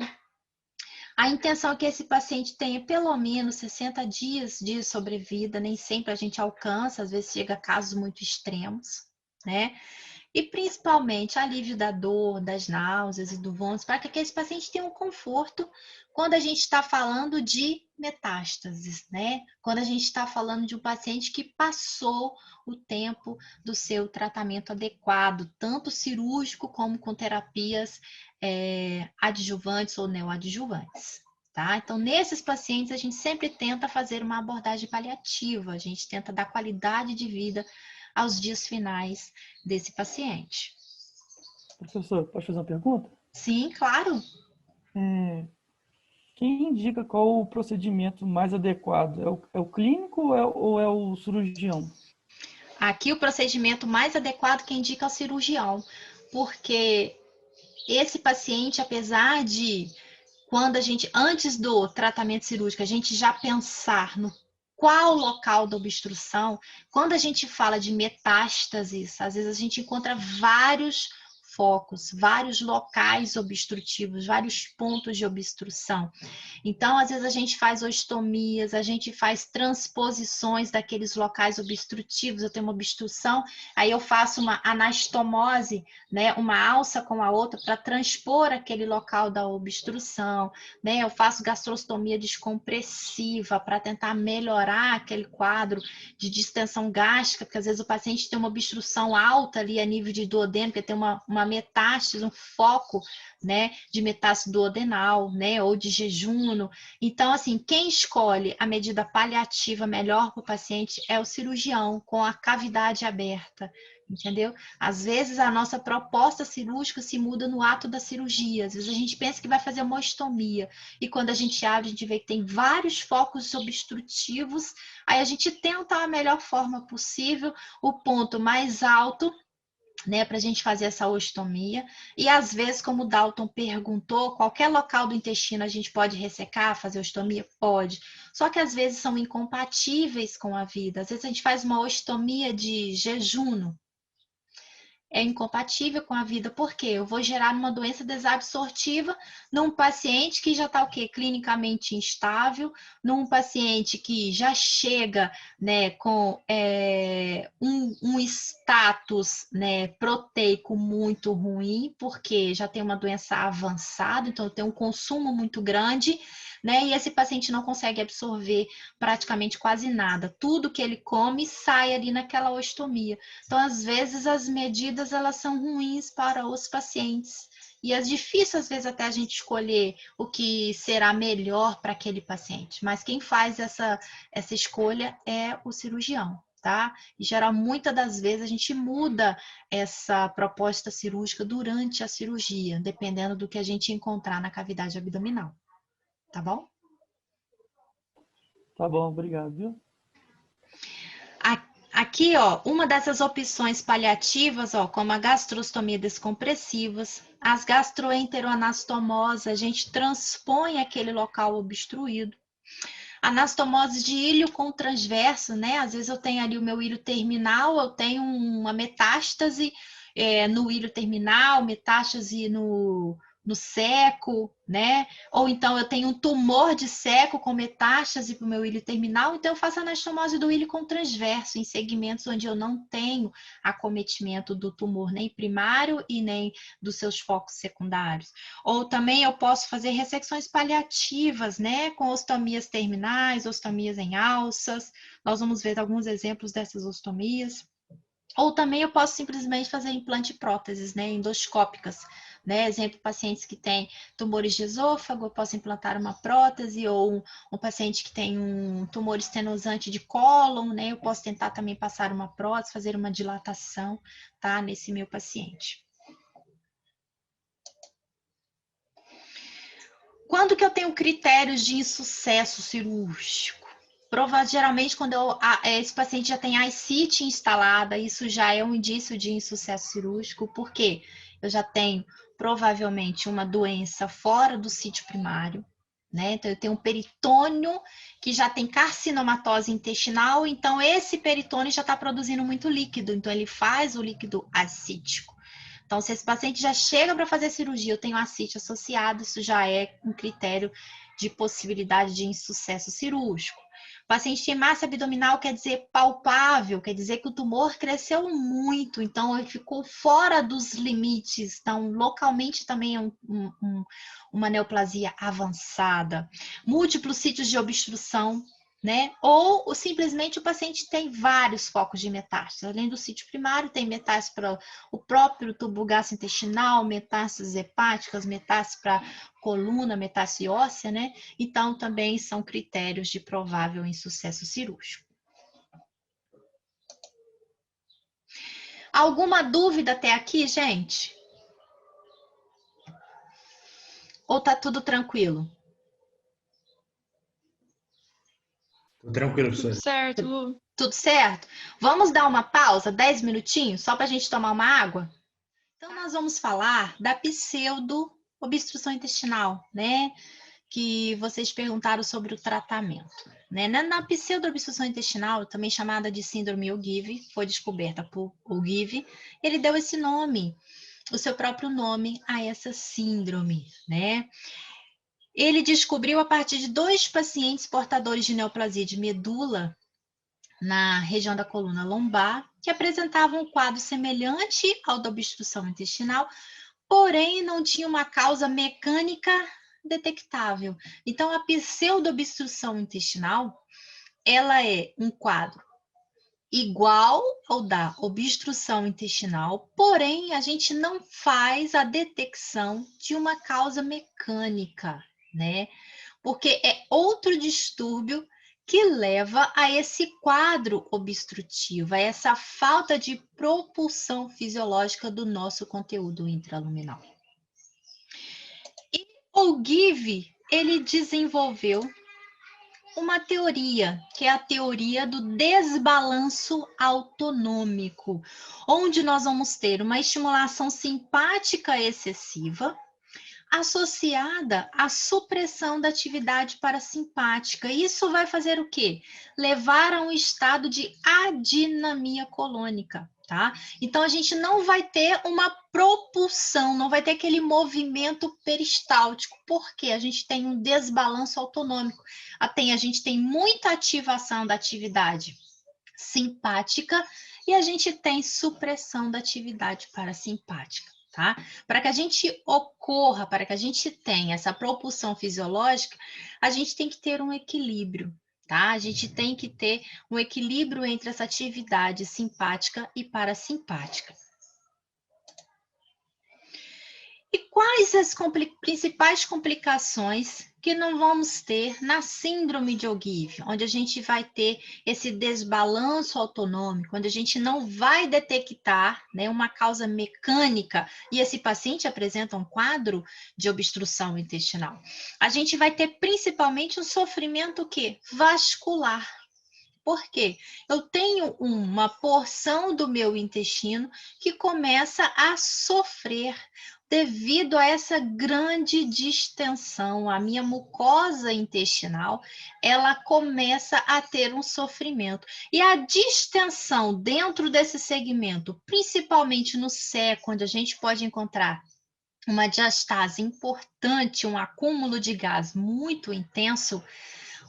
S1: A intenção é que esse paciente tenha pelo menos 60 dias de sobrevida, nem sempre a gente alcança, às vezes chega a casos muito extremos, né? E principalmente alívio da dor, das náuseas e do vômito, para que aquele paciente tenha um conforto quando a gente está falando de metástases, né? Quando a gente está falando de um paciente que passou o tempo do seu tratamento adequado, tanto cirúrgico como com terapias adjuvantes ou neoadjuvantes. Tá? Então, nesses pacientes, a gente sempre tenta fazer uma abordagem paliativa, a gente tenta dar qualidade de vida aos dias finais desse paciente.
S6: professor, pode fazer uma pergunta?
S1: Sim, claro.
S6: Quem indica qual o procedimento mais adequado? É o clínico ou é o cirurgião?
S1: Aqui o procedimento mais adequado que indica é o cirurgião, porque esse paciente, apesar de quando a gente, antes do tratamento cirúrgico, a gente já pensar no qual local da obstrução, quando a gente fala de metástases, às vezes a gente encontra vários focos, vários locais obstrutivos, vários pontos de obstrução. Então, às vezes a gente faz ostomias, a gente faz transposições daqueles locais obstrutivos. Eu tenho uma obstrução, aí eu faço uma anastomose, né, uma alça com a outra para transpor aquele local da obstrução, né? Eu faço gastrostomia descompressiva para tentar melhorar aquele quadro de distensão gástrica, porque às vezes o paciente tem uma obstrução alta ali a nível de duodeno, porque tem uma metástase, um foco, né, de metástase duodenal, né, ou de jejum. Então, assim, quem escolhe a medida paliativa melhor para o paciente é o cirurgião, com a cavidade aberta, entendeu? Às vezes a nossa proposta cirúrgica se muda no ato da cirurgia. Às vezes a gente pensa que vai fazer uma ostomia e quando a gente abre, a gente vê que tem vários focos obstrutivos. Aí a gente tenta a melhor forma possível, o ponto mais alto, né, para a gente fazer essa ostomia. E às vezes, como o Dalton perguntou, qualquer local do intestino a gente pode ressecar, fazer ostomia? Pode. Só que às vezes são incompatíveis com a vida. Às vezes a gente faz uma ostomia de jejum. é incompatível com a vida, porque eu vou gerar uma doença desabsortiva num paciente que já está o quê? Clinicamente instável, num paciente que já chega, né, com um status, né, proteico muito ruim, porque já tem uma doença avançada, então tem um consumo muito grande, né, e esse paciente não consegue absorver praticamente quase nada. Tudo que ele come sai ali naquela ostomia. Então, às vezes, as medidas elas são ruins para os pacientes. E é difícil, às vezes, até a gente escolher o que será melhor para aquele paciente. Mas quem faz essa escolha é o cirurgião, tá? Em geral, muitas das vezes, a gente muda essa proposta cirúrgica durante a cirurgia, dependendo do que a gente encontrar na cavidade abdominal. Tá bom?
S6: Tá bom, obrigado, viu?
S1: Aqui, ó, uma dessas opções paliativas, ó, como a gastrostomia descompressivas, as gastroenteroanastomoses, a gente transpõe aquele local obstruído. Anastomose de ilho com transverso, né? Às vezes eu tenho ali o meu ilho terminal, eu tenho uma metástase no ilho terminal, metástase no seco, né? Ou então eu tenho um tumor de seco com metástase para o meu ilho terminal, então eu faço anastomose do ilho com transverso, em segmentos onde eu não tenho acometimento do tumor nem primário e nem dos seus focos secundários. Ou também eu posso fazer ressecções paliativas, né? Com ostomias terminais, ostomias em alças. Nós vamos ver alguns exemplos dessas ostomias. Ou também eu posso simplesmente fazer implante de próteses, né, endoscópicas, né? Exemplo, pacientes que têm tumores de esôfago, eu posso implantar uma prótese, ou um paciente que tem um tumor estenosante de cólon, né? Eu posso tentar também passar uma prótese, fazer uma dilatação, tá? Nesse meu paciente. Quando que eu tenho critérios de insucesso cirúrgico? Geralmente, quando esse paciente já tem ascite instalada, isso já é um indício de insucesso cirúrgico, porque eu já tenho provavelmente uma doença fora do sítio primário, né? Então, eu tenho um peritônio que já tem carcinomatose intestinal, então esse peritônio já está produzindo muito líquido, então ele faz o líquido ascítico. Então, se esse paciente já chega para fazer cirurgia, eu tenho ascite associado, isso já é um critério de possibilidade de insucesso cirúrgico. O paciente tem massa abdominal, quer dizer palpável, quer dizer que o tumor cresceu muito, então ele ficou fora dos limites, então localmente também é uma neoplasia avançada. Múltiplos sítios de obstrução, né? Ou simplesmente o paciente tem vários focos de metástase. Além do sítio primário, tem metástase para o próprio tubo gastrointestinal, metástases hepáticas, metástase para coluna, metástase óssea, né? Então, também são critérios de provável insucesso cirúrgico. Alguma dúvida até aqui, gente? Ou tá tudo tranquilo?
S4: Tô tranquilo,
S3: Tudo
S4: professor.
S3: certo, Lu.
S1: Tudo certo? Vamos dar uma pausa, 10 minutinhos, só para a gente tomar uma água? Então, nós vamos falar da pseudo-obstrução intestinal, né? Que vocês perguntaram sobre o tratamento. Né? Na pseudo-obstrução intestinal, também chamada de síndrome Ogilvie, foi descoberta por Ogilvie, ele deu esse nome, o seu próprio nome a essa síndrome, né? Ele descobriu a partir de 2 pacientes portadores de neoplasia de medula na região da coluna lombar, que apresentavam um quadro semelhante ao da obstrução intestinal, porém não tinha uma causa mecânica detectável. Então, a pseudo-obstrução intestinal, ela é um quadro igual ao da obstrução intestinal, porém a gente não faz a detecção de uma causa mecânica, né? Porque é outro distúrbio que leva a esse quadro obstrutivo, a essa falta de propulsão fisiológica do nosso conteúdo intraluminal. E Ogilvie, ele desenvolveu uma teoria, que é a teoria do desbalanço autonômico, onde nós vamos ter uma estimulação simpática excessiva, associada à supressão da atividade parasimpática. Isso vai fazer o quê? Levar a um estado de adinamia colônica. tá? Então, a gente não vai ter uma propulsão, não vai ter aquele movimento peristáltico, porque a gente tem um desbalanço autonômico. A gente tem muita ativação da atividade simpática e a gente tem supressão da atividade parasimpática, tá? Para que a gente ocorra, para que a gente tenha essa propulsão fisiológica, a gente tem que ter um equilíbrio, tá? A gente tem que ter um equilíbrio entre essa atividade simpática e parasimpática. E quais as principais complicações que não vamos ter na síndrome de Ogilvy, onde a gente vai ter esse desbalanço autonômico, onde a gente não vai detectar, né, uma causa mecânica e esse paciente apresenta um quadro de obstrução intestinal? A gente vai ter principalmente um sofrimento o quê? Vascular. Por quê? Eu tenho uma porção do meu intestino que começa a sofrer devido a essa grande distensão. A minha mucosa intestinal, ela começa a ter um sofrimento. E a distensão dentro desse segmento, principalmente no seco, onde a gente pode encontrar uma diastase importante, um acúmulo de gás muito intenso,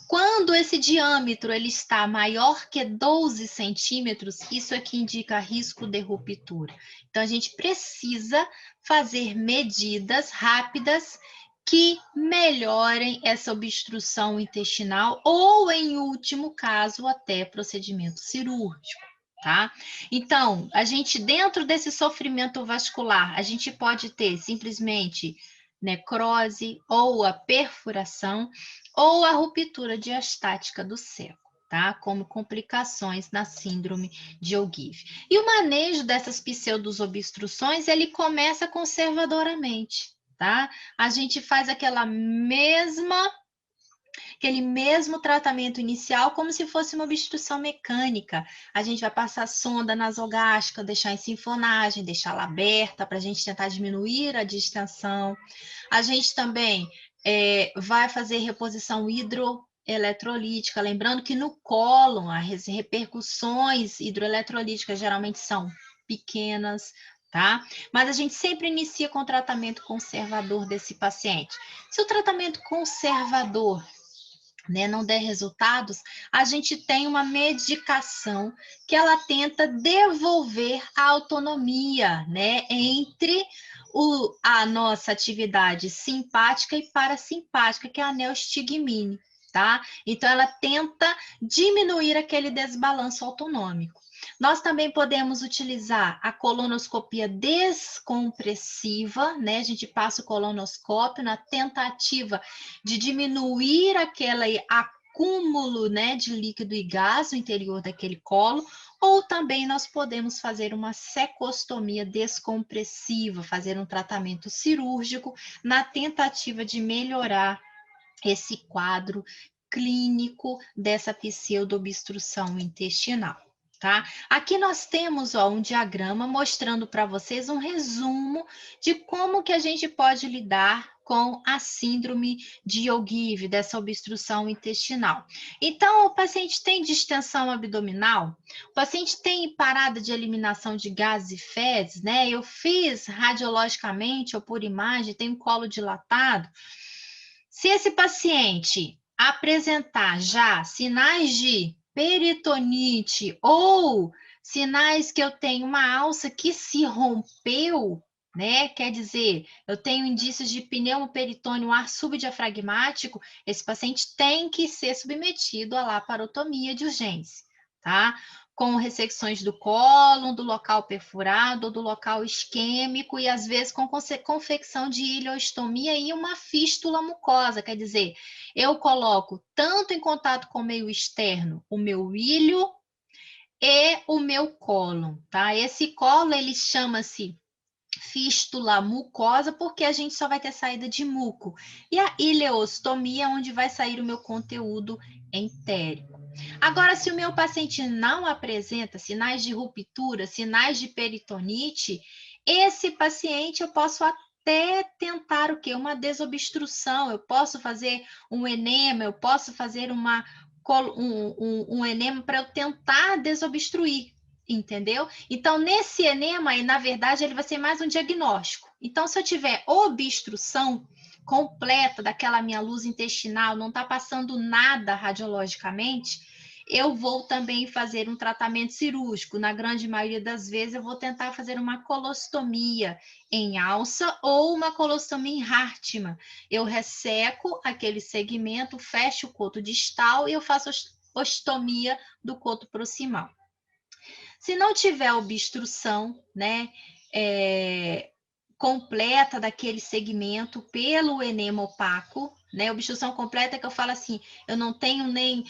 S1: quando esse diâmetro ele está maior que 12 centímetros, isso aqui indica risco de ruptura. Então, a gente precisa fazer medidas rápidas que melhorem essa obstrução intestinal ou, em último caso, até procedimento cirúrgico, tá? Então, a gente, dentro desse sofrimento vascular, a gente pode ter simplesmente necrose ou a perfuração ou a ruptura diastática do seco, tá? Como complicações na síndrome de Ogilvy. E o manejo dessas pseudoobstruções, ele começa conservadoramente, tá? A gente faz aquele mesmo tratamento inicial como se fosse uma obstrução mecânica. A gente vai passar sonda nasogástrica, deixar em sinfonagem, deixar ela aberta para a gente tentar diminuir a distensão. A gente também vai fazer reposição hidroeletrolítica, lembrando que no cólon as repercussões hidroeletrolíticas geralmente são pequenas, tá? Mas a gente sempre inicia com o tratamento conservador desse paciente. Se o tratamento conservador, né, não der resultados, a gente tem uma medicação que ela tenta devolver a autonomia, né, entre a nossa atividade simpática e parasimpática, que é a neostigmine, tá? Então, ela tenta diminuir aquele desbalanço autonômico. Nós também podemos utilizar a colonoscopia descompressiva, né? A gente passa o colonoscópio na tentativa de diminuir aquele acúmulo, né, de líquido e gás no interior daquele colo, ou também nós podemos fazer uma cecostomia descompressiva, fazer um tratamento cirúrgico na tentativa de melhorar esse quadro clínico dessa pseudoobstrução intestinal. Tá? Aqui nós temos um diagrama mostrando para vocês um resumo de como que a gente pode lidar com a síndrome de Ogilvy, dessa obstrução intestinal. Então, o paciente tem distensão abdominal, o paciente tem parada de eliminação de gases e fezes, né? Eu fiz radiologicamente ou por imagem, tem um colo dilatado. Se esse paciente apresentar já sinais de peritonite ou sinais que eu tenho uma alça que se rompeu, né? Quer dizer, eu tenho indícios de pneumoperitônio ar subdiafragmático, esse paciente tem que ser submetido à laparotomia de urgência, tá? Com ressecções do cólon, do local perfurado, ou do local isquêmico, e às vezes com confecção de ileostomia e uma fístula mucosa, quer dizer, eu coloco tanto em contato com o meio externo o meu ilho e o meu cólon, tá? Esse cólon, ele chama-se fístula mucosa, porque a gente só vai ter saída de muco. E a ileostomia é onde vai sair o meu conteúdo entérico. Agora, se o meu paciente não apresenta sinais de ruptura, sinais de peritonite, esse paciente eu posso até tentar o quê? Uma desobstrução, eu posso fazer um enema, eu posso fazer um enema para eu tentar desobstruir Entendeu? Então, nesse enema, na verdade, ele vai ser mais um diagnóstico. Então, se eu tiver obstrução completa daquela minha luz intestinal, não está passando nada radiologicamente, eu vou também fazer um tratamento cirúrgico. Na grande maioria das vezes, eu vou tentar fazer uma colostomia em alça ou uma colostomia em Hartmann. Eu resseco aquele segmento, fecho o coto distal e eu faço ostomia do coto proximal. Se não tiver obstrução, né, completa daquele segmento pelo enema opaco, né, obstrução completa que eu falo assim, eu não tenho nem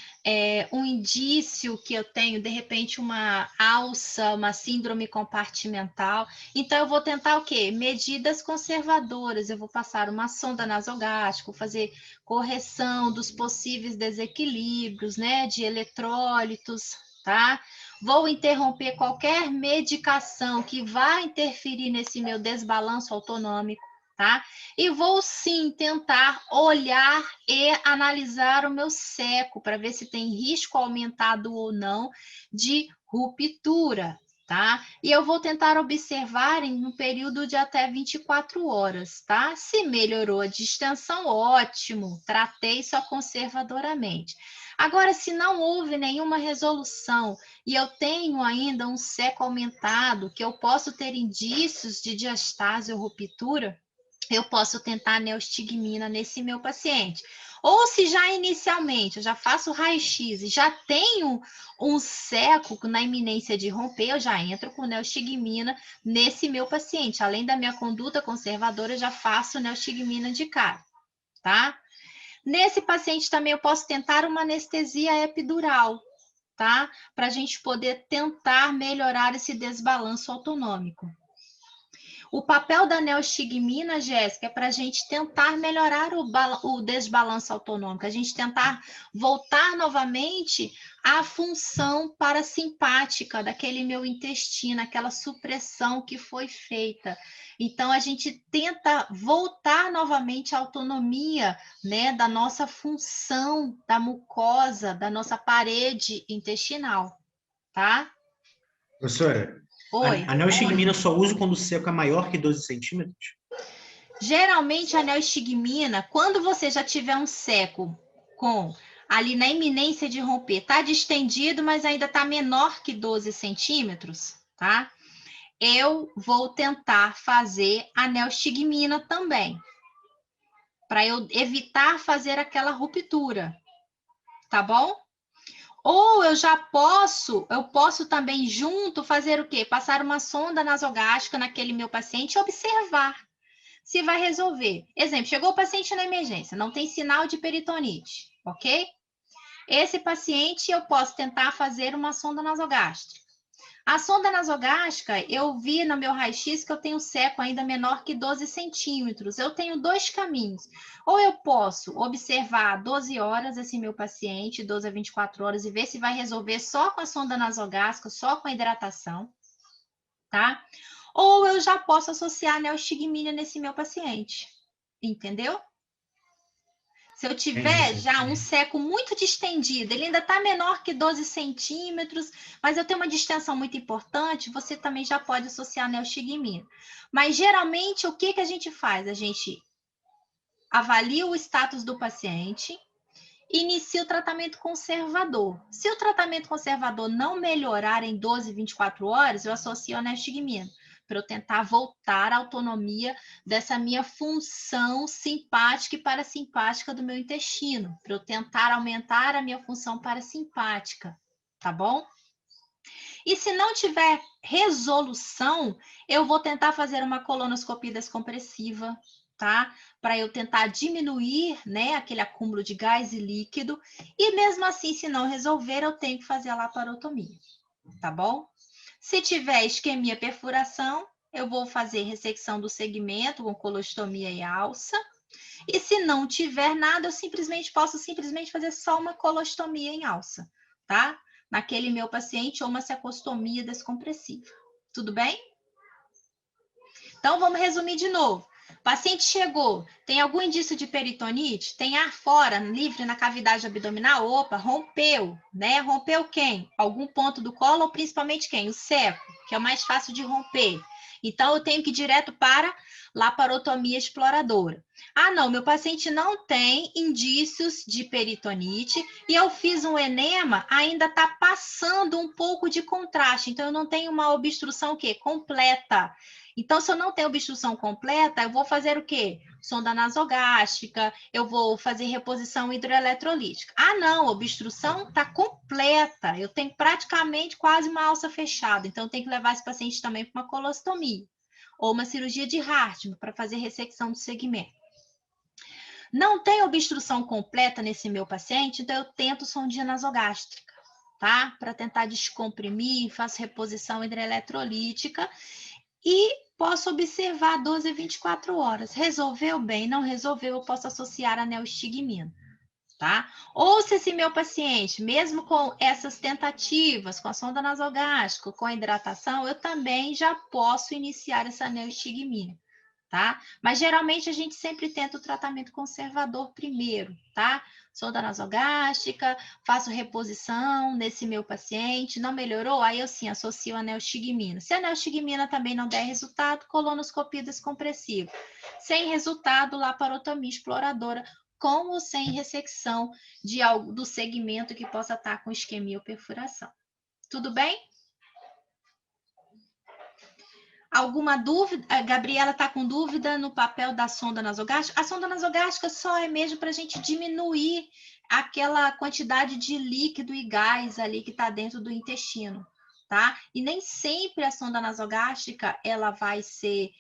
S1: um indício que eu tenho, de repente, uma alça, uma síndrome compartimental, então eu vou tentar o quê? Medidas conservadoras, eu vou passar uma sonda nasogástrica, fazer correção dos possíveis desequilíbrios, né, de eletrólitos, tá? Vou interromper qualquer medicação que vá interferir nesse meu desbalanço autonômico, tá? E vou sim tentar olhar e analisar o meu seco para ver se tem risco aumentado ou não de ruptura, tá? E eu vou tentar observar em um período de até 24 horas, tá? Se melhorou a distensão, ótimo, tratei só conservadoramente. Agora, se não houve nenhuma resolução e eu tenho ainda um seco aumentado, que eu posso ter indícios de diastase ou ruptura, eu posso tentar neostigmina nesse meu paciente. Ou se já inicialmente eu já faço raio-x e já tenho um seco na iminência de romper, eu já entro com neostigmina nesse meu paciente. Além da minha conduta conservadora, eu já faço neostigmina de cara, tá? Nesse paciente também eu posso tentar uma anestesia epidural, tá? Para a gente poder tentar melhorar esse desbalanço autonômico. O papel da neostigmina, Jéssica, é para a gente tentar melhorar o desbalanço autonômico, a gente tentar voltar novamente à função parasimpática daquele meu intestino, aquela supressão que foi feita. Então, a gente tenta voltar novamente à autonomia, né, da nossa função da mucosa, da nossa parede intestinal, tá?
S4: Professora,
S1: Oi.
S4: a neostigmina eu só uso quando o seco é maior que 12 centímetros?
S1: Geralmente, a neostigmina, quando você já tiver um seco com ali na iminência de romper, tá distendido, mas ainda tá menor que 12 centímetros, tá? Eu vou tentar fazer a neostigmina também, para eu evitar fazer aquela ruptura, tá bom? Ou eu posso também junto fazer o quê? Passar uma sonda nasogástrica naquele meu paciente e observar se vai resolver. Exemplo, chegou o paciente na emergência, não tem sinal de peritonite, ok? Esse paciente eu posso tentar fazer uma sonda nasogástrica. A sonda nasogástrica, eu vi no meu raio-x que eu tenho seco ainda menor que 12 centímetros. Eu tenho dois caminhos. Ou eu posso observar 12 horas esse meu paciente, 12 a 24 horas, e ver se vai resolver só com a sonda nasogástrica, só com a hidratação, tá? Ou eu já posso associar a neostigmina nesse meu paciente, entendeu? Se eu tiver já um seco muito distendido, ele ainda está menor que 12 centímetros, mas eu tenho uma distensão muito importante, você também já pode associar a neostigmina. Mas, geralmente, o que a gente faz? A gente avalia o status do paciente, inicia o tratamento conservador. Se o tratamento conservador não melhorar em 12, 24 horas, eu associo a neostigmina, para eu tentar voltar à autonomia dessa minha função simpática e parasimpática do meu intestino, para eu tentar aumentar a minha função parasimpática, tá bom? E se não tiver resolução, eu vou tentar fazer uma colonoscopia descompressiva, tá? Para eu tentar diminuir, né, aquele acúmulo de gás e líquido. E mesmo assim, se não resolver, eu tenho que fazer a laparotomia, tá bom? Se tiver isquemia, perfuração, eu vou fazer ressecção do segmento com colostomia e alça. E se não tiver nada, eu posso fazer só uma colostomia em alça, tá? Naquele meu paciente, ou uma secostomia descompressiva. Tudo bem? Então, vamos resumir de novo. Paciente chegou, tem algum indício de peritonite? Tem ar fora, livre na cavidade abdominal? Opa, rompeu, né? Rompeu quem? Algum ponto do colo ou principalmente quem? O seco, que é o mais fácil de romper. Então, eu tenho que ir direto para laparotomia exploradora. Ah, não, meu paciente não tem indícios de peritonite e eu fiz um enema, ainda está passando um pouco de contraste. Então, eu não tenho uma obstrução o quê? Completa. Então, se eu não tenho obstrução completa, eu vou fazer o quê? Sonda nasogástrica, eu vou fazer reposição hidroeletrolítica. Ah, não, a obstrução está completa. Eu tenho praticamente quase uma alça fechada. Então, eu tenho que levar esse paciente também para uma colostomia ou uma cirurgia de Hartmann para fazer ressecção do segmento. Não tem obstrução completa nesse meu paciente, então eu tento sondinha nasogástrica, tá? Para tentar descomprimir, faço reposição hidroeletrolítica e posso observar 12 a 24 horas. Resolveu bem, não resolveu, eu posso associar a neostigmina, tá? Ou se esse meu paciente, mesmo com essas tentativas, com a sonda nasogástrica, com a hidratação, eu também já posso iniciar essa neostigmina, tá? Mas geralmente a gente sempre tenta o tratamento conservador primeiro, tá? Sonda nasogástrica, faço reposição nesse meu paciente, não melhorou? Aí eu sim associo a neostigmina. Se a neostigmina também não der resultado, colonoscopia descompressiva. Sem resultado, laparotomia exploradora, com ou sem ressecção do segmento que possa estar com isquemia ou perfuração. Tudo bem? Alguma dúvida? A Gabriela está com dúvida no papel da sonda nasogástrica? A sonda nasogástrica só é mesmo para a gente diminuir aquela quantidade de líquido e gás ali que está dentro do intestino, tá? E nem sempre a sonda nasogástrica ela vai ser...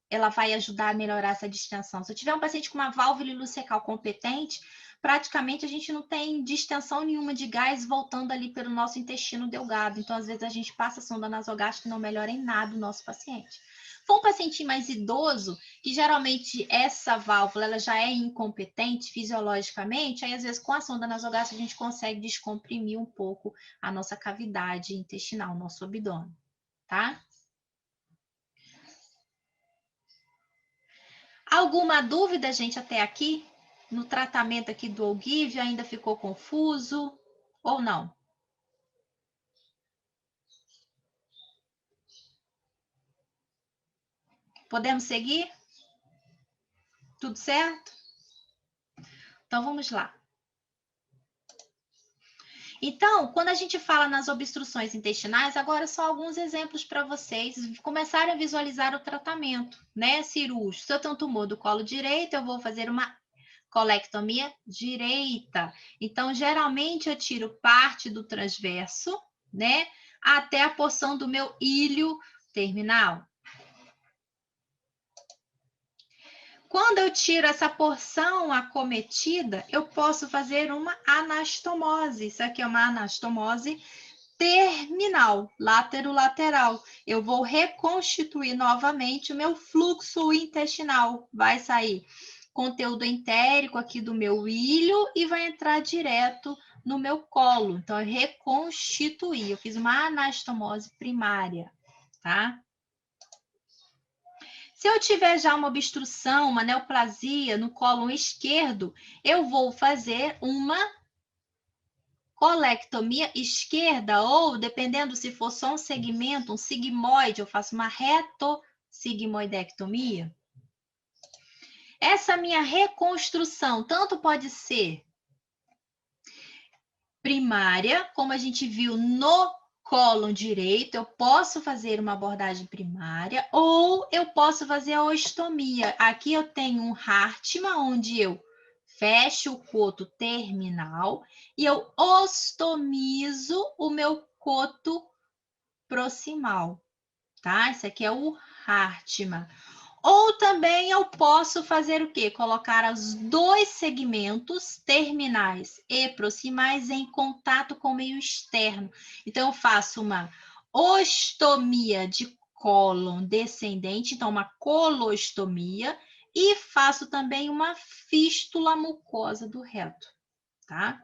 S1: ela vai ajudar a melhorar essa distensão. Se eu tiver um paciente com uma válvula ileocecal competente, praticamente a gente não tem distensão nenhuma de gás voltando ali pelo nosso intestino delgado. Então, às vezes, a gente passa a sonda nasogástrica e não melhora em nada o nosso paciente. For um paciente mais idoso, que geralmente essa válvula ela já é incompetente fisiologicamente, aí às vezes com a sonda nasogástrica a gente consegue descomprimir um pouco a nossa cavidade intestinal, o nosso abdômen, tá? Alguma dúvida, gente, até aqui? No tratamento aqui do Ogivio, ainda ficou confuso ou não? Podemos seguir? Tudo certo? Então, vamos lá. Então, quando a gente fala nas obstruções intestinais, agora só alguns exemplos para vocês começarem a visualizar o tratamento, né, cirúrgico. Se eu tenho um tumor do colo direito, eu vou fazer uma colectomia direita. Então, geralmente, eu tiro parte do transverso, né, até a porção do meu ilho terminal. Quando eu tiro essa porção acometida, eu posso fazer uma anastomose. Isso aqui é uma anastomose terminal, látero-lateral. Eu vou reconstituir novamente o meu fluxo intestinal. Vai sair conteúdo entérico aqui do meu ilho e vai entrar direto no meu colo. Então, eu reconstituí. Eu fiz uma anastomose primária, tá? Se eu tiver já uma obstrução, uma neoplasia no cólon esquerdo, eu vou fazer uma colectomia esquerda ou, dependendo se for só um segmento, um sigmoide, eu faço uma retossigmoidectomia. Essa minha reconstrução tanto pode ser primária, como a gente viu no cólon direito, eu posso fazer uma abordagem primária, ou eu posso fazer a ostomia. Aqui eu tenho um Hartmann, onde eu fecho o coto terminal e eu ostomizo o meu coto proximal, tá? Esse aqui é o Hartmann. Ou também eu posso fazer o quê? Colocar os dois segmentos terminais e proximais em contato com o meio externo. Então, eu faço uma ostomia de cólon descendente, então uma colostomia, e faço também uma fístula mucosa do reto, tá?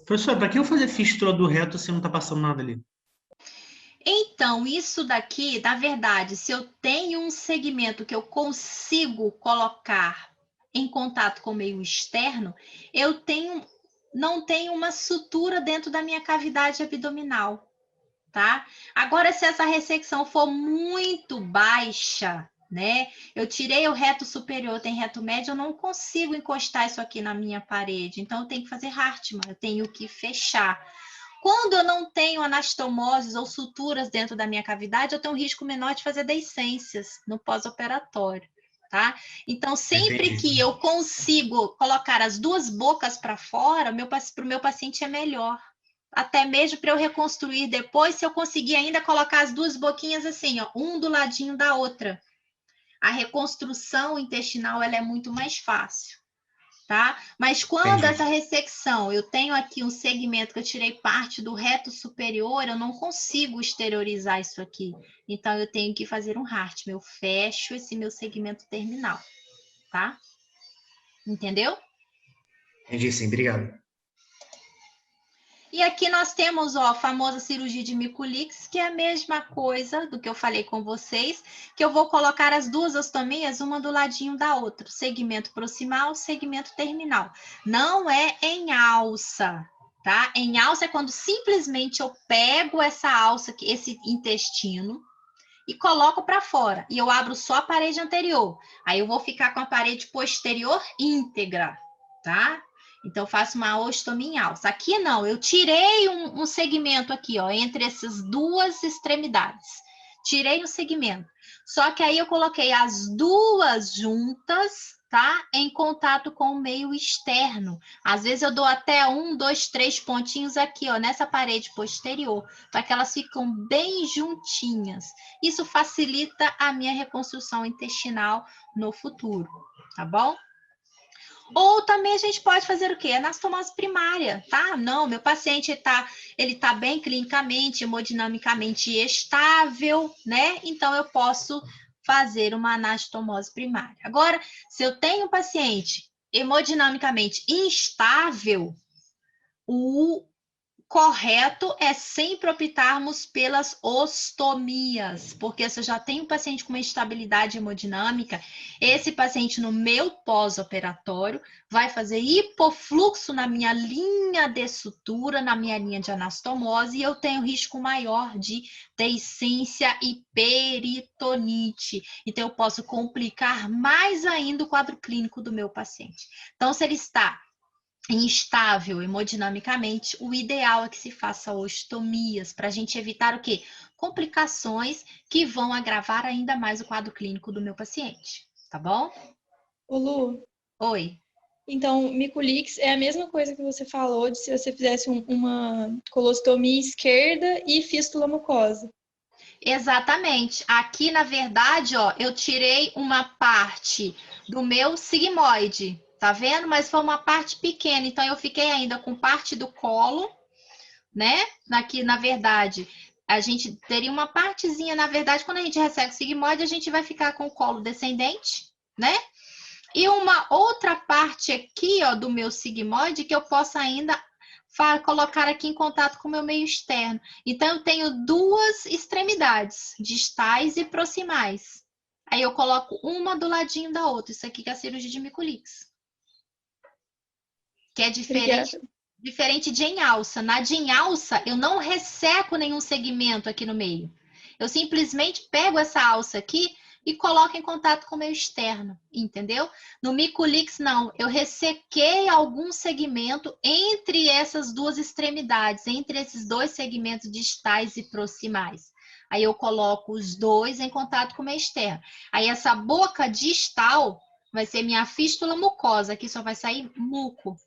S4: Professor, para que eu fazer fístula do reto se não está passando nada ali?
S1: Então, isso daqui, na verdade, se eu tenho um segmento que eu consigo colocar em contato com o meio externo, não tenho uma sutura dentro da minha cavidade abdominal, tá? Agora, se essa ressecção for muito baixa, né? Eu tirei o reto superior, tem reto médio, eu não consigo encostar isso aqui na minha parede. Então, eu tenho que fazer Hartmann, eu tenho que fechar. Quando eu não tenho anastomoses ou suturas dentro da minha cavidade, eu tenho um risco menor de fazer deiscências no pós-operatório, tá? Então, sempre
S4: Entendi.
S1: que eu consigo colocar as duas bocas para fora, para o meu paciente é melhor. Até mesmo para eu reconstruir depois, se eu conseguir ainda colocar as duas boquinhas assim, ó, um do ladinho da outra. A reconstrução intestinal ela é muito mais fácil. Tá? Mas quando
S4: Entendi.
S1: essa ressecção, eu tenho aqui um segmento que eu tirei parte do reto superior, eu não consigo exteriorizar isso aqui. Então, eu tenho que fazer um Hartmann. Eu fecho esse meu segmento terminal, tá? Entendeu?
S4: Entendi, sim. Obrigado.
S1: E aqui nós temos, ó, a famosa cirurgia de Mikulicz, que é a mesma coisa do que eu falei com vocês, que eu vou colocar as duas ostomias, uma do ladinho da outra, segmento proximal, segmento terminal. Não é em alça, tá? Em alça é quando simplesmente eu pego essa alça, esse intestino, e coloco para fora, e eu abro só a parede anterior. Aí eu vou ficar com a parede posterior íntegra, tá? Então, eu faço uma ostomia em alça. Aqui não, eu tirei um segmento aqui, ó, entre essas duas extremidades. Tirei um segmento. Só que aí eu coloquei as duas juntas, tá? Em contato com o meio externo. Às vezes eu dou até 1, 2, 3 pontinhos aqui, ó, nessa parede posterior, para que elas ficam bem juntinhas. Isso facilita a minha reconstrução intestinal no futuro, tá bom? Ou também a gente pode fazer o quê? Anastomose primária, tá? Não, meu paciente ele tá bem clinicamente, hemodinamicamente estável, né? Então, eu posso fazer uma anastomose primária. Agora, se eu tenho um paciente hemodinamicamente instável, o correto é sempre optarmos pelas ostomias, porque se eu já tenho um paciente com uma instabilidade hemodinâmica, esse paciente no meu pós-operatório vai fazer hipofluxo na minha linha de sutura, na minha linha de anastomose, e eu tenho risco maior de deiscência e peritonite. Então, eu posso complicar mais ainda o quadro clínico do meu paciente. Então, se ele está instável hemodinamicamente, o ideal é que se faça ostomias, para a gente evitar o quê? Complicações que vão agravar ainda mais o quadro clínico do meu paciente, tá bom?
S3: Ô, Lu,
S1: Oi.
S3: então, Mikulicz é a mesma coisa que você falou de se você fizesse uma colostomia esquerda e fístula mucosa.
S1: Exatamente. Aqui, na verdade, ó, eu tirei uma parte do meu sigmoide, tá vendo? Mas foi uma parte pequena, então eu fiquei ainda com parte do colo, né? Aqui, na verdade, a gente teria uma partezinha, na verdade, quando a gente resseca o sigmoide, a gente vai ficar com o colo descendente, né? E uma outra parte aqui, ó, do meu sigmoide, que eu possa ainda colocar aqui em contato com o meu meio externo. Então, eu tenho duas extremidades, distais e proximais. Aí eu coloco uma do ladinho da outra. Isso aqui que é a cirurgia de Mikulicz. Que é diferente de em alça. Na de em alça, eu não resseco nenhum segmento aqui no meio. Eu simplesmente pego essa alça aqui e coloco em contato com o meio externo, entendeu? No Mikulicz, não. Eu ressequei algum segmento entre essas duas extremidades, entre esses dois segmentos distais e proximais. Aí eu coloco os dois em contato com o meio externo. Aí essa boca distal vai ser minha fístula mucosa, aqui só vai sair muco.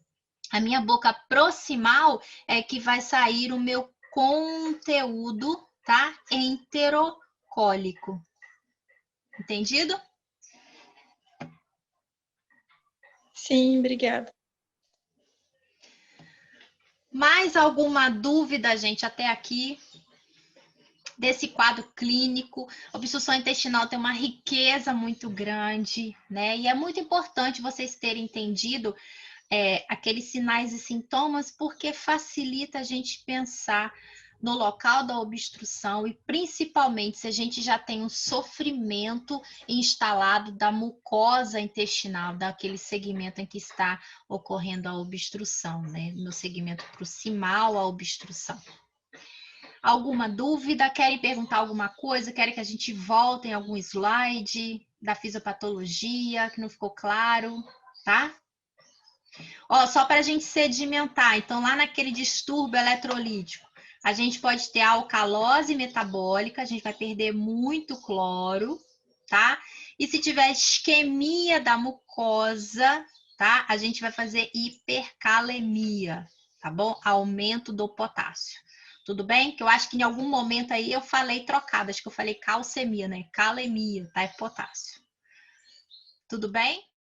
S1: A minha boca proximal é que vai sair o meu conteúdo, tá? Enterocólico. Entendido?
S3: Sim, obrigada.
S1: Mais alguma dúvida, gente, até aqui? Desse quadro clínico, a obstrução intestinal tem uma riqueza muito grande, né? E é muito importante vocês terem entendido aqueles sinais e sintomas, porque facilita a gente pensar no local da obstrução e principalmente se a gente já tem um sofrimento instalado da mucosa intestinal, daquele segmento em que está ocorrendo a obstrução, né? No segmento proximal à obstrução. Alguma dúvida? Querem perguntar alguma coisa? Querem que a gente volte em algum slide da fisiopatologia que não ficou claro, tá? Ó, só para a gente sedimentar, então lá naquele distúrbio eletrolítico, a gente pode ter alcalose metabólica, a gente vai perder muito cloro, tá? E se tiver isquemia da mucosa, tá? A gente vai fazer hipercalemia, tá bom? Aumento do potássio. Tudo bem? Que eu acho que em algum momento aí eu falei trocado, acho que eu falei calcemia, né? Calemia, tá? É potássio. Tudo bem?